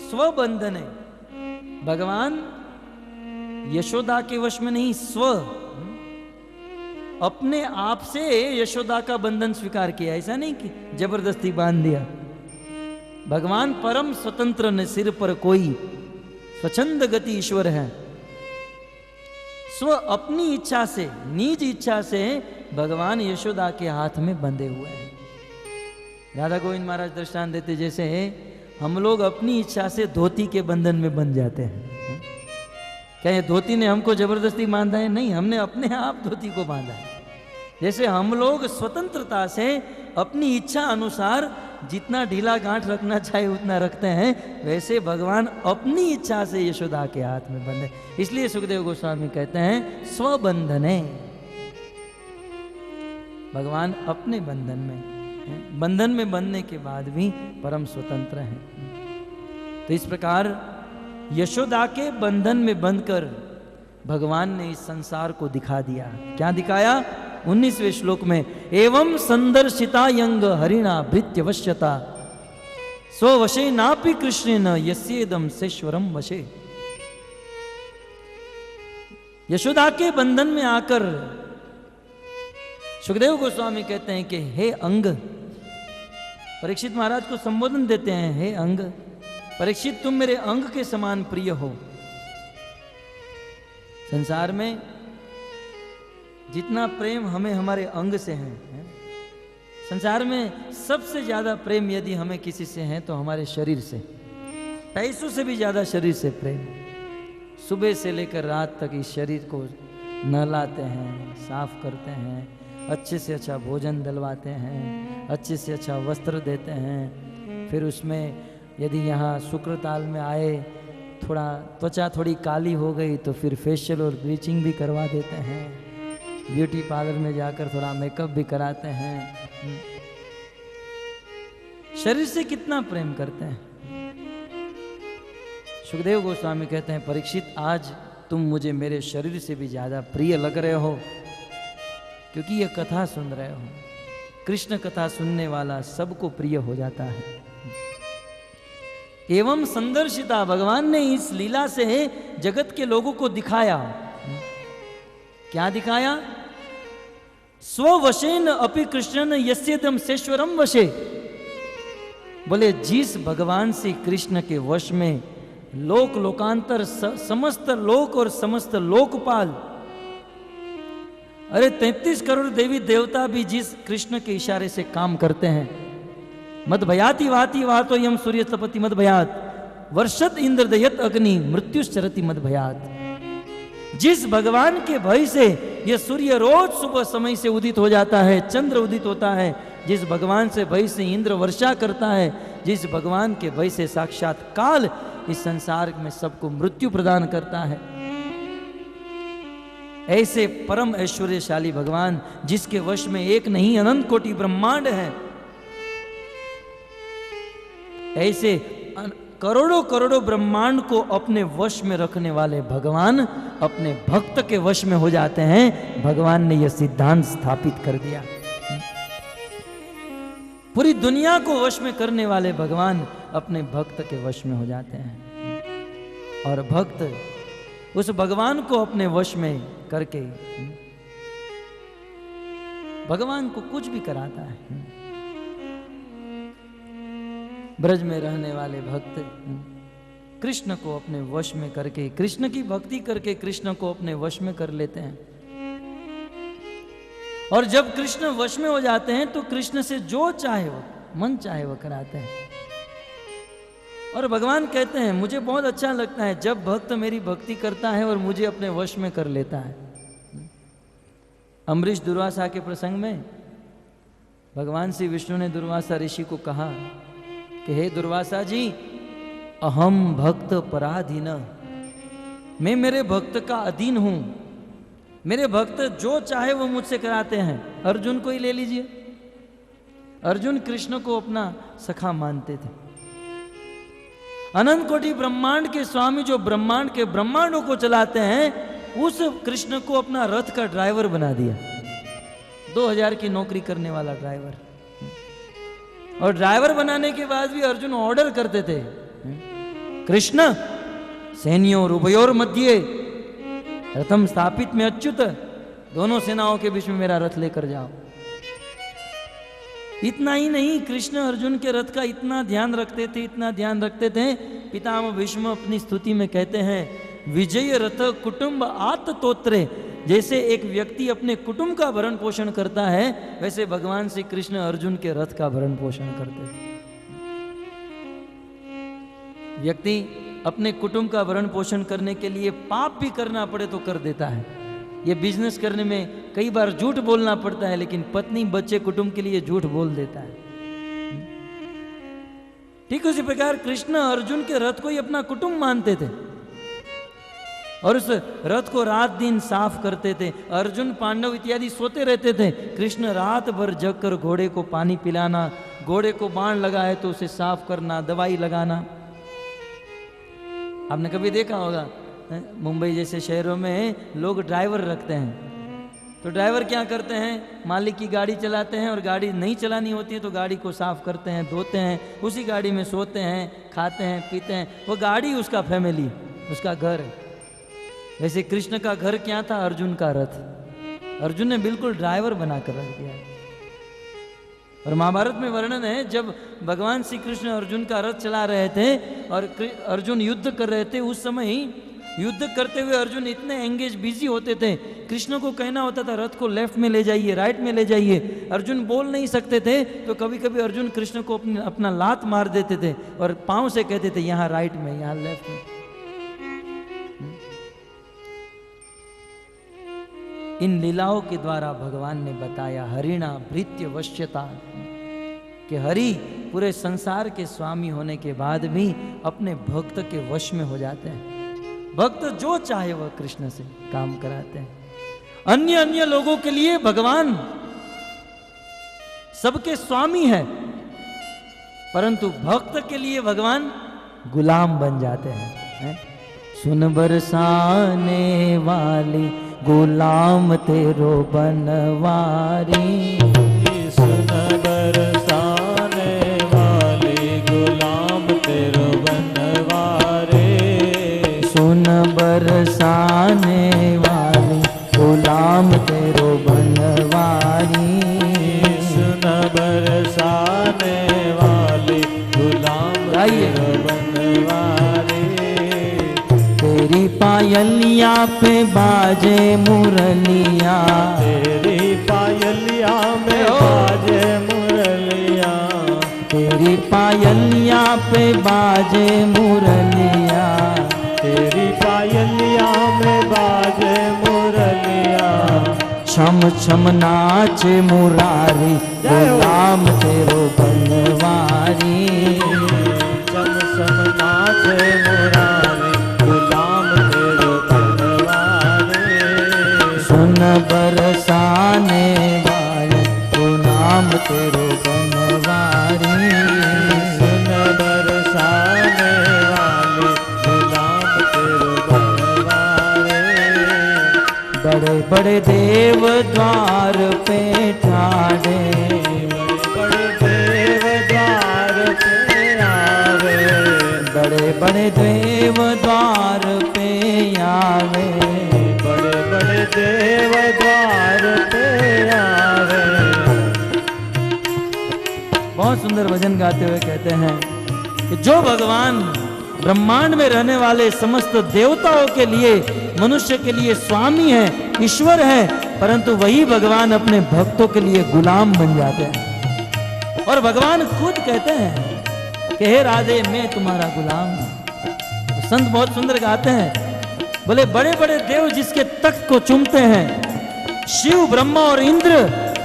स्वबंधने, भगवान यशोदा के वश में नहीं, स्व अपने आप से यशोदा का बंधन स्वीकार किया। ऐसा नहीं कि जबरदस्ती बांध दिया। भगवान परम स्वतंत्र न सिर पर कोई, स्वच्छंद गति ईश्वर है। स्व अपनी इच्छा से, निज इच्छा से भगवान यशोदा के हाथ में बंधे हुए हैं। राधा गोविंद महाराज दृष्टांत देते, जैसे हम लोग अपनी इच्छा से धोती के बंधन में बंध जाते हैं। क्या ये धोती ने हमको जबरदस्ती बांधा है? नहीं, हमने अपने आप धोती को बांधा है। जैसे हम लोग स्वतंत्रता से अपनी इच्छा अनुसार जितना ढीला गांठ रखना चाहे उतना रखते हैं, वैसे भगवान अपनी इच्छा से यशोदा के हाथ में बंधे। इसलिए सुखदेव गोस्वामी कहते हैं स्वबंधने, भगवान अपने बंधन में बंधने के बाद भी परम स्वतंत्र हैं। तो इस प्रकार यशोदा के बंधन में बंधकर भगवान ने इस संसार को दिखा दिया। क्या दिखाया? 19वें श्लोक में, एवं संदर्शिता यंग हरिणा भृत्यवश्यता स्ववशे नापि कृष्णेन यस्येदं सेश्वरम वशे। यशोदा के बंधन में आकर सुखदेव गोस्वामी कहते हैं कि हे अंग, परीक्षित महाराज को संबोधन देते हैं, हे अंग, परीक्षित तुम मेरे अंग के समान प्रिय हो। संसार में जितना प्रेम हमें हमारे अंग से है, संसार में सबसे ज्यादा प्रेम यदि हमें किसी से है तो हमारे शरीर से, पैसों से भी ज्यादा शरीर से प्रेम। सुबह से लेकर रात तक इस शरीर को नहलाते हैं, साफ करते हैं, अच्छे से अच्छा भोजन दिलवाते हैं, अच्छे से अच्छा वस्त्र देते हैं। फिर उसमें यदि यहाँ शुक्र ताल में आए, थोड़ा त्वचा थोड़ी काली हो गई तो फिर फेशियल और ब्लीचिंग भी करवा देते हैं, ब्यूटी पार्लर में जाकर थोड़ा मेकअप भी कराते हैं। शरीर से कितना प्रेम करते हैं। सुखदेव गोस्वामी कहते हैं, परीक्षित आज तुम मुझे मेरे शरीर से भी ज्यादा प्रिय लग रहे हो, क्योंकि ये कथा सुन रहे हो। कृष्ण कथा सुनने वाला सबको प्रिय हो जाता है। एवं संदर्शिता, भगवान ने इस लीला से जगत के लोगों को दिखाया। क्या दिखाया? स्ववशेन अपि कृष्णन यस्येदम सेश्वरम वशे। बोले जिस भगवान श्री कृष्ण के वश में लोक लोकांतर समस्त लोक और समस्त लोकपाल, अरे 33 करोड़ देवी देवता भी जिस कृष्ण के इशारे से काम करते हैं। मद भयाति वाति वातो यम सूर्य तपति मद भयात वर्षत इंद्र दयत अग्नि मृत्युश्चरति मद भयात। जिस भगवान के भय से यह सूर्य रोज सुबह समय से उदित हो जाता है, चंद्र उदित होता है, जिस भगवान से भय से इंद्र वर्षा करता है, जिस भगवान के भय से साक्षात काल इस संसार में सबको मृत्यु प्रदान करता है, ऐसे परम ऐश्वर्यशाली भगवान जिसके वश में एक नहीं अनंत कोटि ब्रह्मांड है, ऐसे करोड़ों करोड़ों ब्रह्मांड को अपने वश में रखने वाले भगवान अपने भक्त के वश में हो जाते हैं। भगवान ने यह सिद्धांत स्थापित कर दिया। पूरी दुनिया को वश में करने वाले भगवान अपने भक्त के वश में हो जाते हैं, और भक्त उस भगवान को अपने वश में करके भगवान को कुछ भी कराता है। ब्रज में रहने वाले भक्त कृष्ण को अपने वश में करके, कृष्ण की भक्ति करके कृष्ण को अपने वश में कर लेते हैं। और जब कृष्ण वश में हो जाते हैं तो कृष्ण से जो चाहे वो मन चाहे वो कराते हैं। और भगवान कहते हैं, मुझे बहुत अच्छा लगता है जब भक्त मेरी भक्ति करता है और मुझे अपने वश में कर लेता है। अम्बरीश दुर्वासा के प्रसंग में भगवान श्री विष्णु ने दुर्वासा ऋषि को कहा कि हे दुर्वासा जी, अहम भक्त पराधीन, मैं मेरे भक्त का अधीन हूं। मेरे भक्त जो चाहे वो मुझसे कराते हैं। अर्जुन को ही ले लीजिए, अर्जुन कृष्ण को अपना सखा मानते थे। अनंत कोटि ब्रह्मांड के स्वामी जो ब्रह्मांड के ब्रह्मांडों को चलाते हैं, उस कृष्ण को अपना रथ का ड्राइवर बना दिया। 2000 की नौकरी करने वाला ड्राइवर। और ड्राइवर बनाने के बाद भी अर्जुन ऑर्डर करते थे, कृष्ण सैन्यों उभयोर मध्य रथम स्थापित में अच्युत, दोनों सेनाओं के बीच में मेरा रथ लेकर जाओ। इतना ही नहीं, कृष्ण अर्जुन के रथ का इतना ध्यान रखते थे, इतना ध्यान रखते थे। पितामह भीष्म अपनी स्तुति में कहते हैं, विजय रथ कुटुंब आत तोत्रे। जैसे एक व्यक्ति अपने कुटुंब का भरण पोषण करता है, वैसे भगवान श्री कृष्ण अर्जुन के रथ का भरण पोषण करते थे। व्यक्ति अपने कुटुंब का भरण पोषण करने के लिए पाप भी करना पड़े तो कर देता है। ये बिजनेस करने में कई बार झूठ बोलना पड़ता है, लेकिन पत्नी बच्चे कुटुंब के लिए झूठ बोल देता है। ठीक उसी प्रकार कृष्ण अर्जुन के रथ को ही अपना कुटुंब मानते थे और उस रथ को रात दिन साफ करते थे। अर्जुन पांडव इत्यादि सोते रहते थे, कृष्ण रात भर जग कर घोड़े को पानी पिलाना, घोड़े को बाण लगा है तो उसे साफ करना, दवाई लगाना। आपने कभी देखा होगा मुंबई जैसे शहरों में लोग ड्राइवर रखते हैं, तो ड्राइवर क्या करते हैं, मालिक की गाड़ी चलाते हैं और गाड़ी नहीं चलानी होती है तो गाड़ी को साफ करते हैं, धोते हैं, उसी गाड़ी में सोते हैं, खाते हैं, पीते हैं। वो गाड़ी उसका फैमिली, उसका घर है। वैसे कृष्ण का घर क्या था, अर्जुन का रथ। अर्जुन ने बिल्कुल ड्राइवर बनाकर रख दिया। और महाभारत में वर्णन है, जब भगवान श्री कृष्ण अर्जुन का रथ चला रहे थे और अर्जुन युद्ध कर रहे थे, उस समय ही युद्ध करते हुए अर्जुन इतने एंगेज बिजी होते थे, कृष्ण को कहना होता था रथ को लेफ्ट में ले जाइए, राइट में ले जाइए, अर्जुन बोल नहीं सकते थे, तो कभी कभी अर्जुन कृष्ण को अपना लात मार देते थे और पांव से कहते थे यहाँ राइट में, यहाँ लेफ्ट में। इन लीलाओं के द्वारा भगवान ने बताया हरिणा भृत्य वश्यता, कि हरि पूरे संसार के स्वामी होने के बाद भी अपने भक्त के वश में हो जाते हैं। भक्त जो चाहे वह कृष्ण से काम कराते हैं। अन्य अन्य लोगों के लिए भगवान सबके स्वामी है, परंतु भक्त के लिए भगवान गुलाम बन जाते हैं। सुन बरसाने वाली गुलाम तेरो बनवारी, सुन बरसाने वाली गुलाम तेरो बनवारी, सुन बरसाने वाली गुलाम तेरो बनवारी, सुन बरसाने वाली गुलाम तेरो बनवारी। तेरी पायलिया पे बाजे मुरलिया, तेरी पायलिया में बाजे मुरलिया, तेरी पायलिया पे बाजे मुरलिया, तेरी पायलिया में बाजे मुरलिया। छम छम नाचे मुरारी गुलाम तेरो बनवारी, छम छम नाचे मुरारी गुलाम तेरो बनवारी। सुन बरसाने वाले गुलाम तेरो बनवारी, सुन बरसाने वाले गुलाम तेरो बनवारी। बड़े बड़े देव द्वार पे ठाड़े, बड़े देव द्वार पे आवे, बड़े बड़े देव द्वार पे आवे, बड़े बड़े देव द्वार पे आवे। बहुत सुंदर भजन गाते हुए कहते हैं कि जो भगवान ब्रह्मांड में रहने वाले समस्त देवताओं के लिए, मनुष्य के लिए स्वामी है, ईश्वर है, परंतु वही भगवान अपने भक्तों के लिए गुलाम बन जाते हैं। और भगवान खुद कहते हैं कि हे राधे मैं तुम्हारा गुलाम हूं। तो संत बहुत सुंदर गाते हैं, बोले बड़े बड़े देव जिसके तख्त को चूमते हैं, शिव ब्रह्मा और इंद्र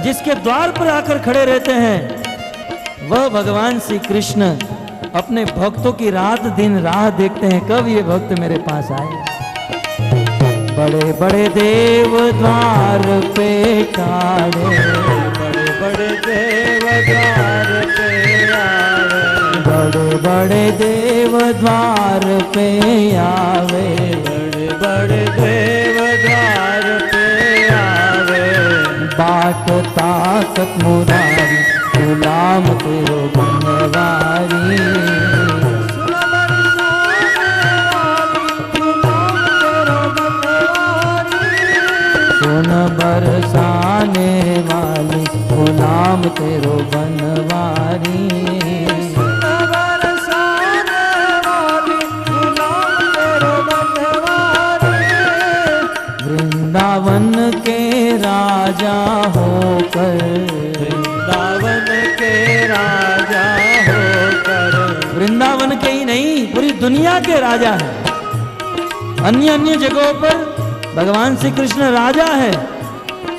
जिसके द्वार पर आकर खड़े रहते हैं, वह भगवान श्री कृष्ण अपने भक्तों की रात दिन राह देखते हैं, कब ये भक्त मेरे पास आए। बड़े बड़े देव द्वार पे ठाड़े, बड़े बड़े देव द्वार पे आवे, बड़े बड़े देव द्वार पे आवे, बड़े बड़े देव द्वार पे आवे। बाट ताकत मुरारी गुलाम तेरो बनवारी, सुन बरसाने वाली गुलाम तेरो बनवारी, वृंदावन के राजा होकर, वृंदावन के राजा होकर, वृंदावन के ही नहीं पूरी दुनिया के राजा है। अन्य अन्य जगहों पर भगवान श्री कृष्ण राजा है,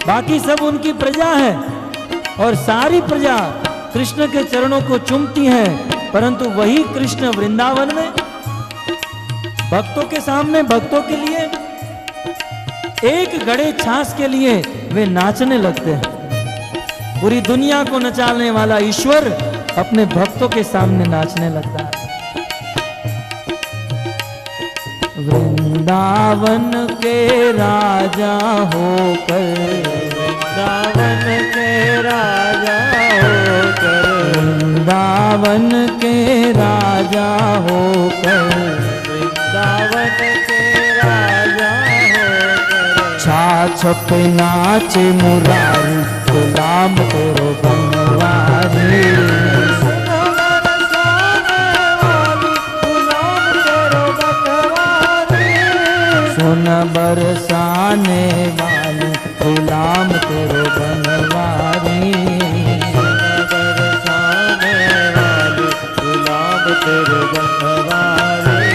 बाकी सब उनकी प्रजा है, और सारी प्रजा कृष्ण के चरणों को चूमती है, परंतु वही कृष्ण वृंदावन में भक्तों के सामने, भक्तों के लिए एक घड़े छाछ के लिए वे नाचने लगते हैं। पूरी दुनिया को नचाने वाला ईश्वर अपने भक्तों के सामने नाचने लगता है। वृंदावन के राजा होकर, वृंदावन के राजा होकर, वृंदावन के राजा होकर, वृंदावन के राजा होकर, छाछ पे नाचे मुरारी गुलाम तेरो बनवारी, बरसाने वाली गुलाम तेरे बनवारी। बरसाने वाली गुलाम तेरे बनवारी।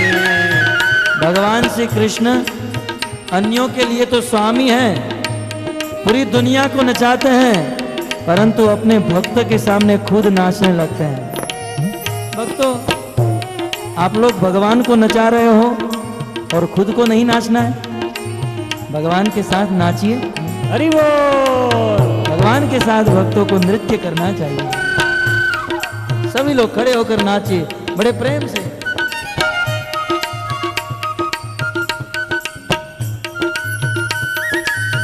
भगवान श्री कृष्ण अन्यों के लिए तो स्वामी हैं, पूरी दुनिया को नचाते हैं, परंतु अपने भक्त के सामने खुद नाचने लगते हैं। भक्तों, आप लोग भगवान को नचा रहे हो और खुद को नहीं नाचना है। भगवान के साथ नाचिए, हरि बोल। भगवान के साथ भक्तों को नृत्य करना चाहिए। सभी लोग खड़े होकर नाचिए बड़े प्रेम से।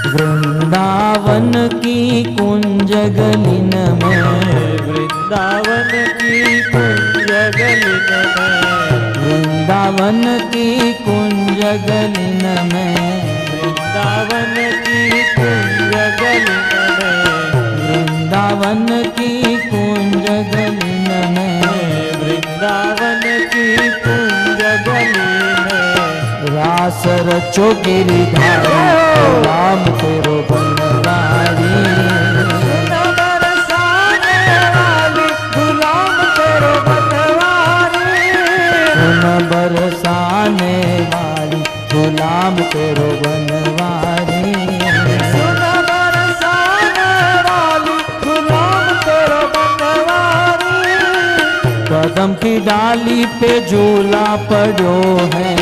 वृंदावन की कुंज गलिन में, वृंदावन की कुंज गलिन में, वृंदावन की कुंज गलिन में, वृंदावन की कुंज गलिन में, वृंदावन की कुंज गलिन में, वृंदावन की कुंज गलिन में, रास रचो गिरिधारी राम तेरो बनवारी। बरसाने वाली गुलाम तेरो बनवारी। बरसाने वाली गुलाम तेरो बनवारी। बरसाने वाली गुलाम तेरो बनवारी। कदम की डाली पे झूला पड़ो है,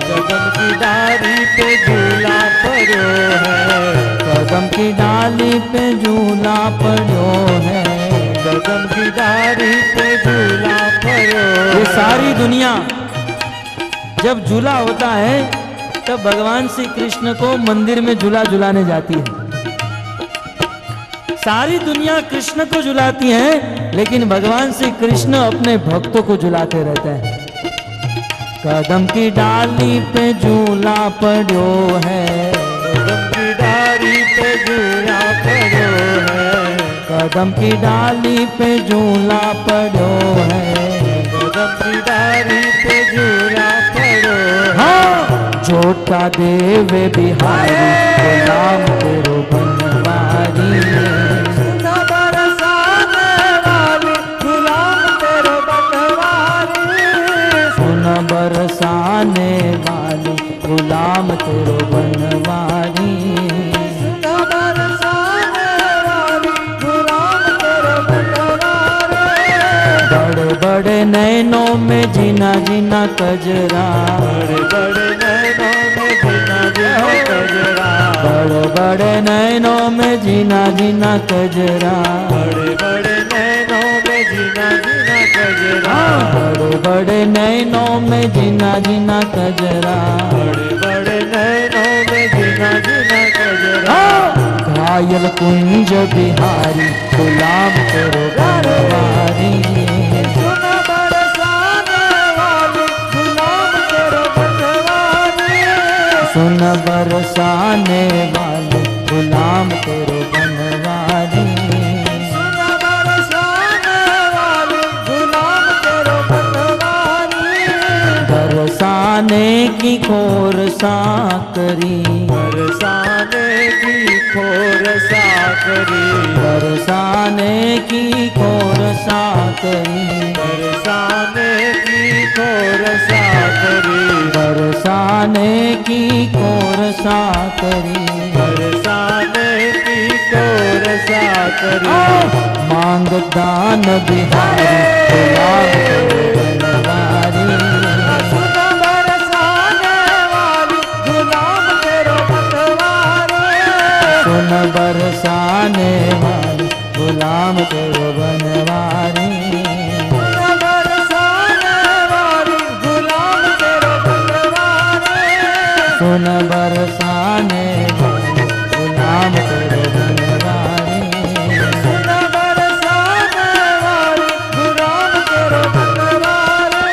कदम की डाली पे झूला पड़ो है, कदम की डाली पे झूला पड़ो है, कदम की डाली पे झूला पड़ो। ये सारी दुनिया जब झूला होता है तब भगवान श्री कृष्ण को मंदिर में झूला झुलाने जाती है। सारी दुनिया कृष्ण को झुलाती है, लेकिन भगवान श्री कृष्ण अपने भक्तों को झुलाते रहते हैं। कदम की डाली पे झूला पड़ो है, कदम की डाली पे झूला पड़ो है, कदम की डाली पे झूला पड़ो है, कदम की डाली पे झूला पड़ो है। हाँ, जोटा देवे बिहारी गुलाम तेरो बनवारी। बरसाने वाली गुलाम तेरो बनवारी। बरसाने वाली गुलाम तेरो बनवारी। बरसाने वाली गुलाम तेरो बनवारी। बड़े बड़े नैनों में जीना जीना कजरा, बड़े बड़े नैनों में जीना जीना कजरा, बड़े बड़े नैनों में जीना जीना कजरा, बड़े बड़े नैनों में जीना जीना कजरा, बड़े बड़े नैनों में जीना जीना कजरा, बड़े बड़े नैनों में जीना जीना कजरा। घायल कुंज बिहारी गुलाम तेरो बनवारी। सुन बरसाने वाली गुलाम तेरो बनवारी। सुन बरसाने वाली गुलाम तेरो बनवारी। बरसाने की खोर साकरी, बरसाने की खोर साकरी, बरसाने की खोर साकरी, बरसाने की खोर साकरी, बरसाने की खोर साकरी, बरसाने की खोर साकरी। मांग दान बिहारी गुलाम तेरो बनवारी। सुन बरसाने वाली गुलाम तेरो बनवारी। सुन बरसाने वाली गुलाम तेरो बनवारी। सुन बरसाने वाली गुलाम तेरो बनवारी। सुन बरसाने वाली गुलाम तेरो बनवारी।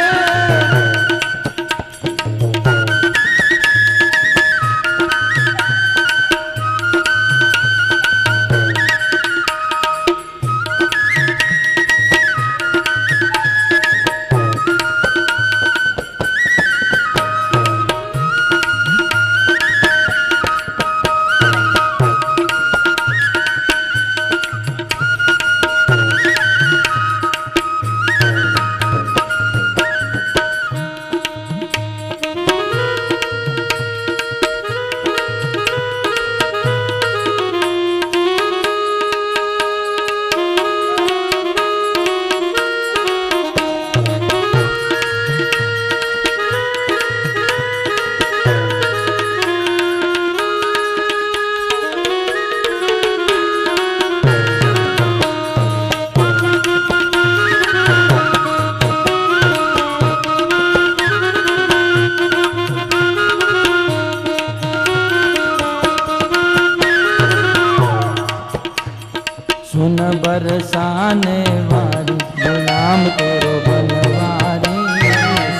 बरसाने वाली गुलाम तेरो बनवारी।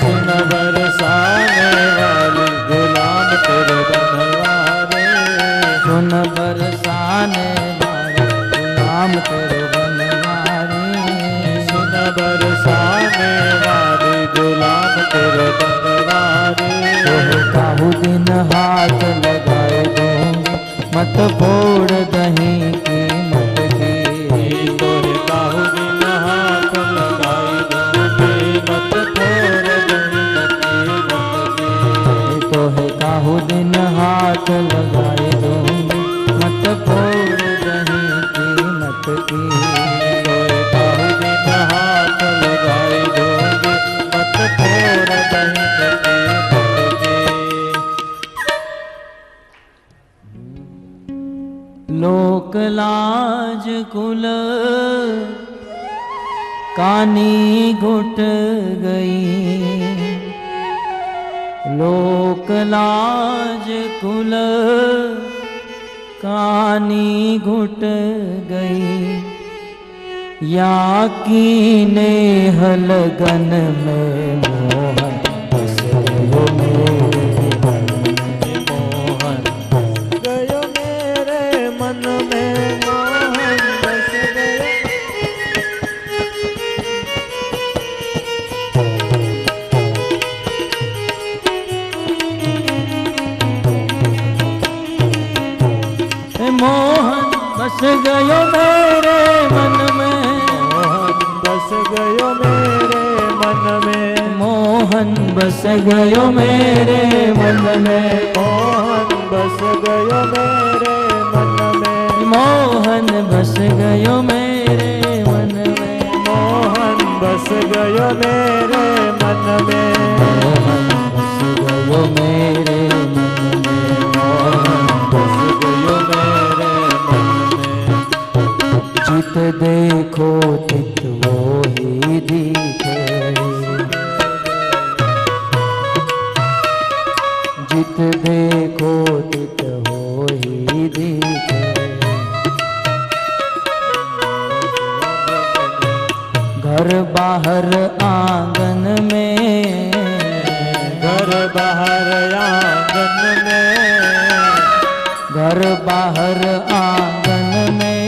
सुन बरसाने वाली गुलाम तेरे बनवारी। सुन बरसाने वाली गुलाम तेरो बनवारी। सुन बरसाने वाली गुलाम तेरे बनवारी। तोहे काहू दिन हाथ लगाए दूंगी मत फोड़ दही की मत की। तोरे काहू दिन हाथ लगाई दूंगी मत फोड़ दही की। तोहे काहू दिन हाथ लगाए दूंगी मत फोड़ दही की मत की। तोरे काहू दिन हाथ लगाई दूंगी मत फोड़ दही की मत की। लोक लाज कुल कानी घुट गई। लोक लाज कुल कानी घुट गई। या कीने हलगन में मोहन बस गयो मेरे मन में मोहन। गयो मेरे मन में मोहन बस गयो। मोहन बस गयो मेरे मन में। मोहन बस गयो मेरे मन में। मोहन बस गयो मेरे मन में। मोहन बस गयो मेरे मन में। मोहन बस गयो मेरे मन में। मोहन बस गयो मेरे मन में। मोहन बस गयो मेरे मन में। मोहन बस गयो मेरे मन में। जित देखो तित वो ही दिखे। जित देखो तित हो ही दिखे। घर बाहर आंगन में। घर बाहर आंगन में। घर बाहर आंगन में।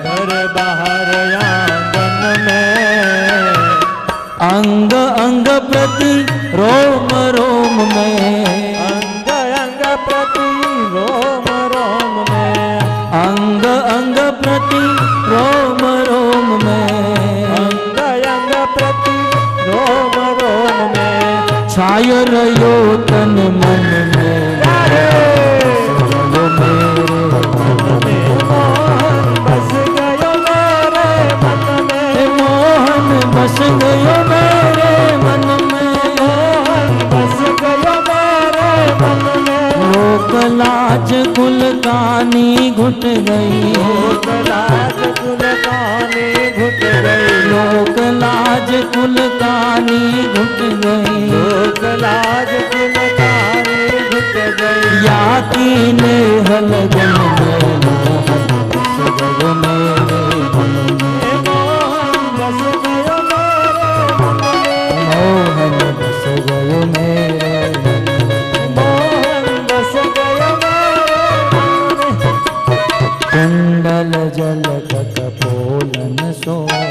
घर बाहर आंगन में। अंग अंग प्रति रोम रोम में। अंग अंग प्रति रोम रोम में। अंग अंग प्रति रोम रोम में। अंग अंग प्रति रोम रोम में। छाय रयो तन मन में। मोहन बस गयो मेरे मन में। मोहन बस गयो मेरे मन में। मोहन बस गयो मेरे मन में। लोक लाज कुल कानी घुट गई। लोक लाज कुल कानी घुट गई। लोक लाज कुल कानी घुट गई। लोक लाज कुल कानी घुट गई। या कीने हलगन में मोहन बस गयो मेरे मन में। मोहन बस गयो मेरे मन में। मोहन बस गयो मेरे मन में। मोहन बस गयो मेरे मन में। कुंडल जल कपोलन सोहे।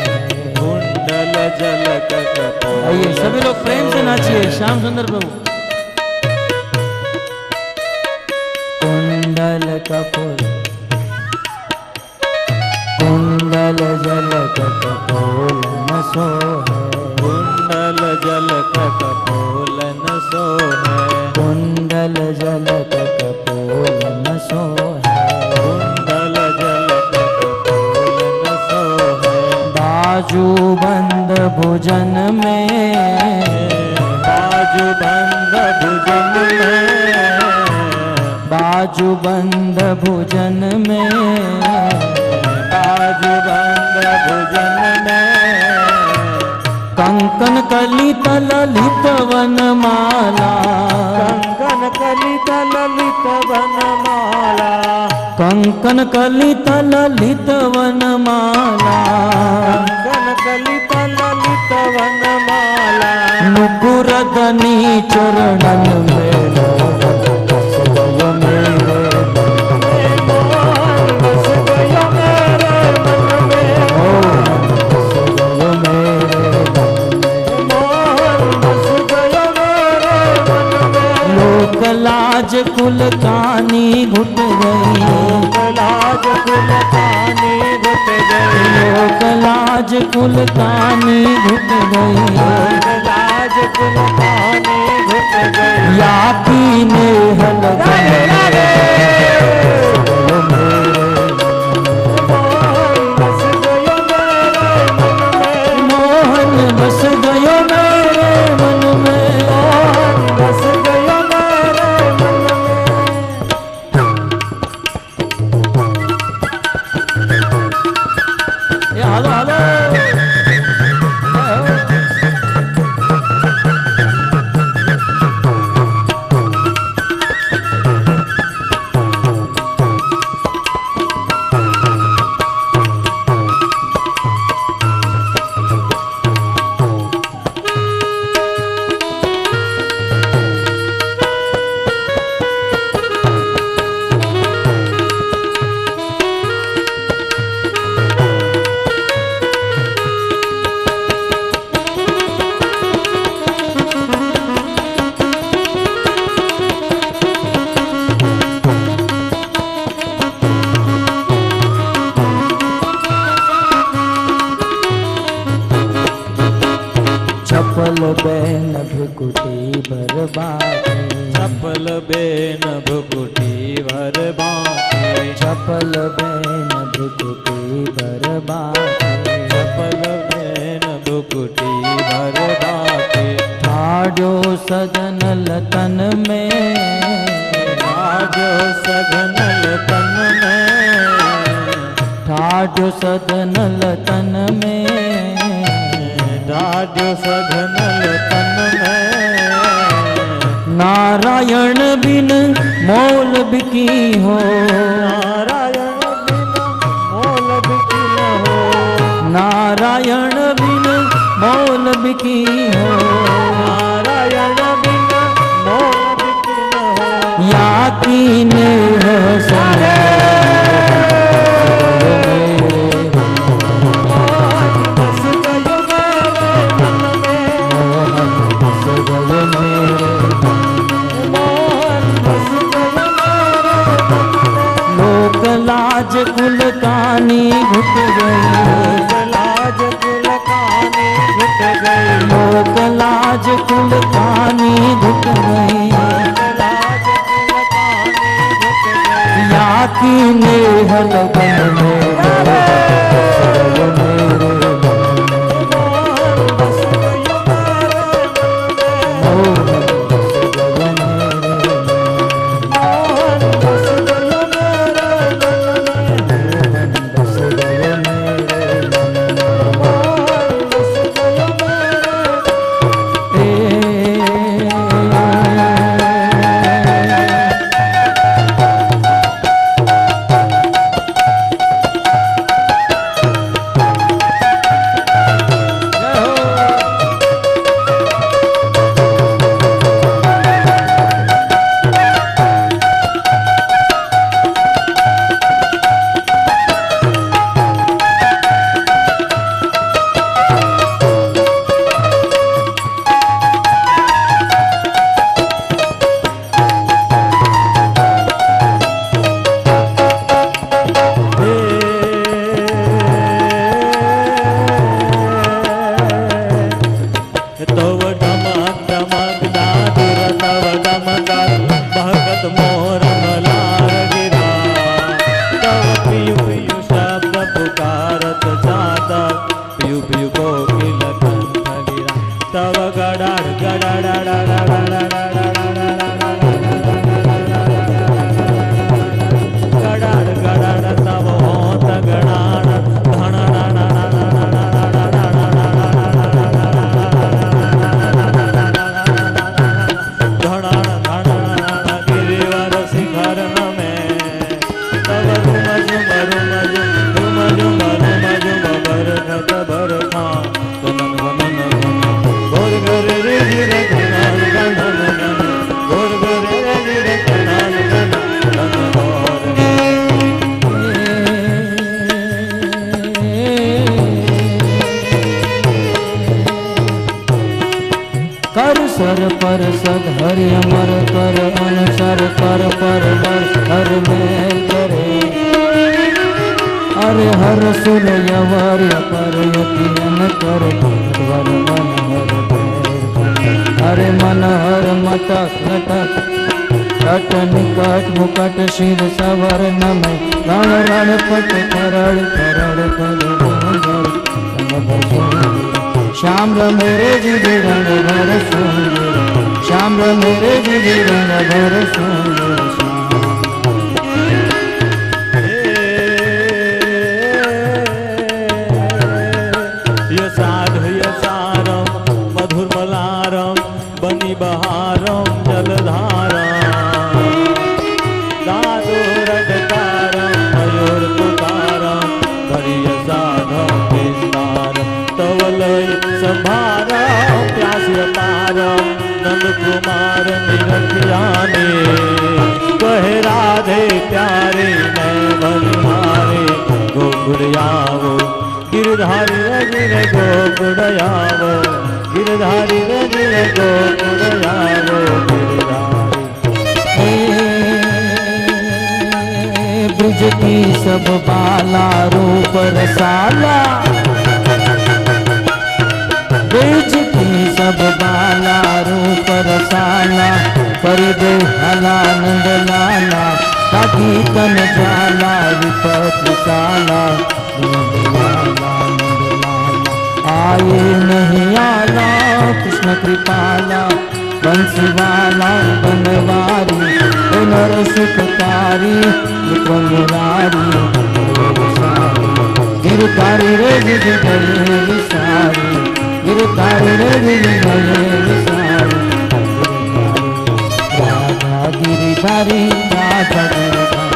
कुंडल जल कपोल। आइए सभी लोग प्रेम से नाचिए श्याम सुंदर प्रभु। कुंडल कपोल। कुंडल जल कपोलन सोहे। कुंडल जल कपोलन सोहे। कुंडल जल कपोलन सोहे। कुंडल जल कपोलन सोहे। बाजू बंद भुजन में। बाजू बंद भुजन में। बाजू बंद भुजन में। बाजू बंद भुजन में। कंकन कलित ललित वनमाला। कंकन कलित ललित वनमाला। कंकन कंकन कलित ललित वनमाला कलित ललित वनमाला नुपुर दनी चरणन में बस गयो मेरे मोहन बस गयो मेरे मन में बस गयो मेरे मोहन बस गयो मेरे मन में लोक लाज कुल कानी घुट गई लाज कुल पानी घुट गई लोक लाज कुल कानी घुट गई लाज कुल पानी घुट गई या पीने हल बस गयो मेरे मन में मोहन बस गयो मेरे मन में बस गयो मेरे मन में हेलो हेलो चपल बैन भुकुटी बरबाती चपल बेन भुकुटी भर बाकी चपल बैन भुकुटी बरबाती चपल बेन भुकुटी भर बाकी ठाडो सजन लतन में राजो सघनल तन में ठाडो सदन लतन में राजो सघनल तन में नारायण बिन मोल बिकी हो नारायण बिन मोल बिकिन हो नारायण बिन मोल बिकी हो नारायण बिन मोल बिकिन हो या कीने हो सारे बस गयो मेरे मन में बस गयो मेरे मोहन बस गयो मेरे मन में लोक लाज कुल कानी घुट गई लाज कुल कानी घुट गई लोक लाज कुल कानी घुट गई लाज कुल कानी घुट गई या कीने हल गन में मोहन बस गयो मेरे मन में मोहन बस गयो मेरे मन में बस गयो मेरे मोहन बस गयो मेरे तव डमक डमक दादुर तव डमकर भगत मोर मलार गिरा तव पियु पियु शब्द पुकारत जाता पियु पियु कोकिल कंठ गिरा तव गड़ाड़ गड़ाड़ गड़ाड़ गड़ाड़ तव होत गड़ाड़ धड़ गिरिवर शिखर में तव कर सर पर सद हरि अमर कर अनुसर कर पर हर में करे अरे हर सुर यवर पर यतियन कर वर मन हर अरे मन हर मटक नटक कट निकट मुकट शिर सवर नमय रण रण पट करड़ करड़ कर श्याम मेरे जी रंग भर सुंदर श्याम मेरे जी रंग भर सुंदर यसाध यसारम मधुर मलारम बनी बहारम जलधारम दादो रटकारम मयूर तुकारम धरिय साधम विस्तारम तवलय संभारम प्यास्य पारम नंद कुमार निरखियाने कहे राधे प्यारे मैं बलिहारे गोकुड़ियावो गिरधारी रगिर गोकुड़ियावो गिरधारी रगिर गोकुड़ियावो ब्रज की सब बाला रूप रसाला ब्रज की सब बाला रूप रसाला कर दे हलानंद लाला ताकि तन जाला विपत साला आए नहीं आला कृष्ण कृपाला बंसीवाला बनवारी नर सुखकारी मुरारी गिरधारी रे गिरधारी सारी गिरधारी रे गिरधारी सारी राधा गिरधारी राधा गिरधारी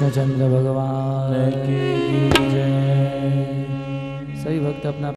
कृष्णचंद्र भगवान की जय। सभी भक्त अपना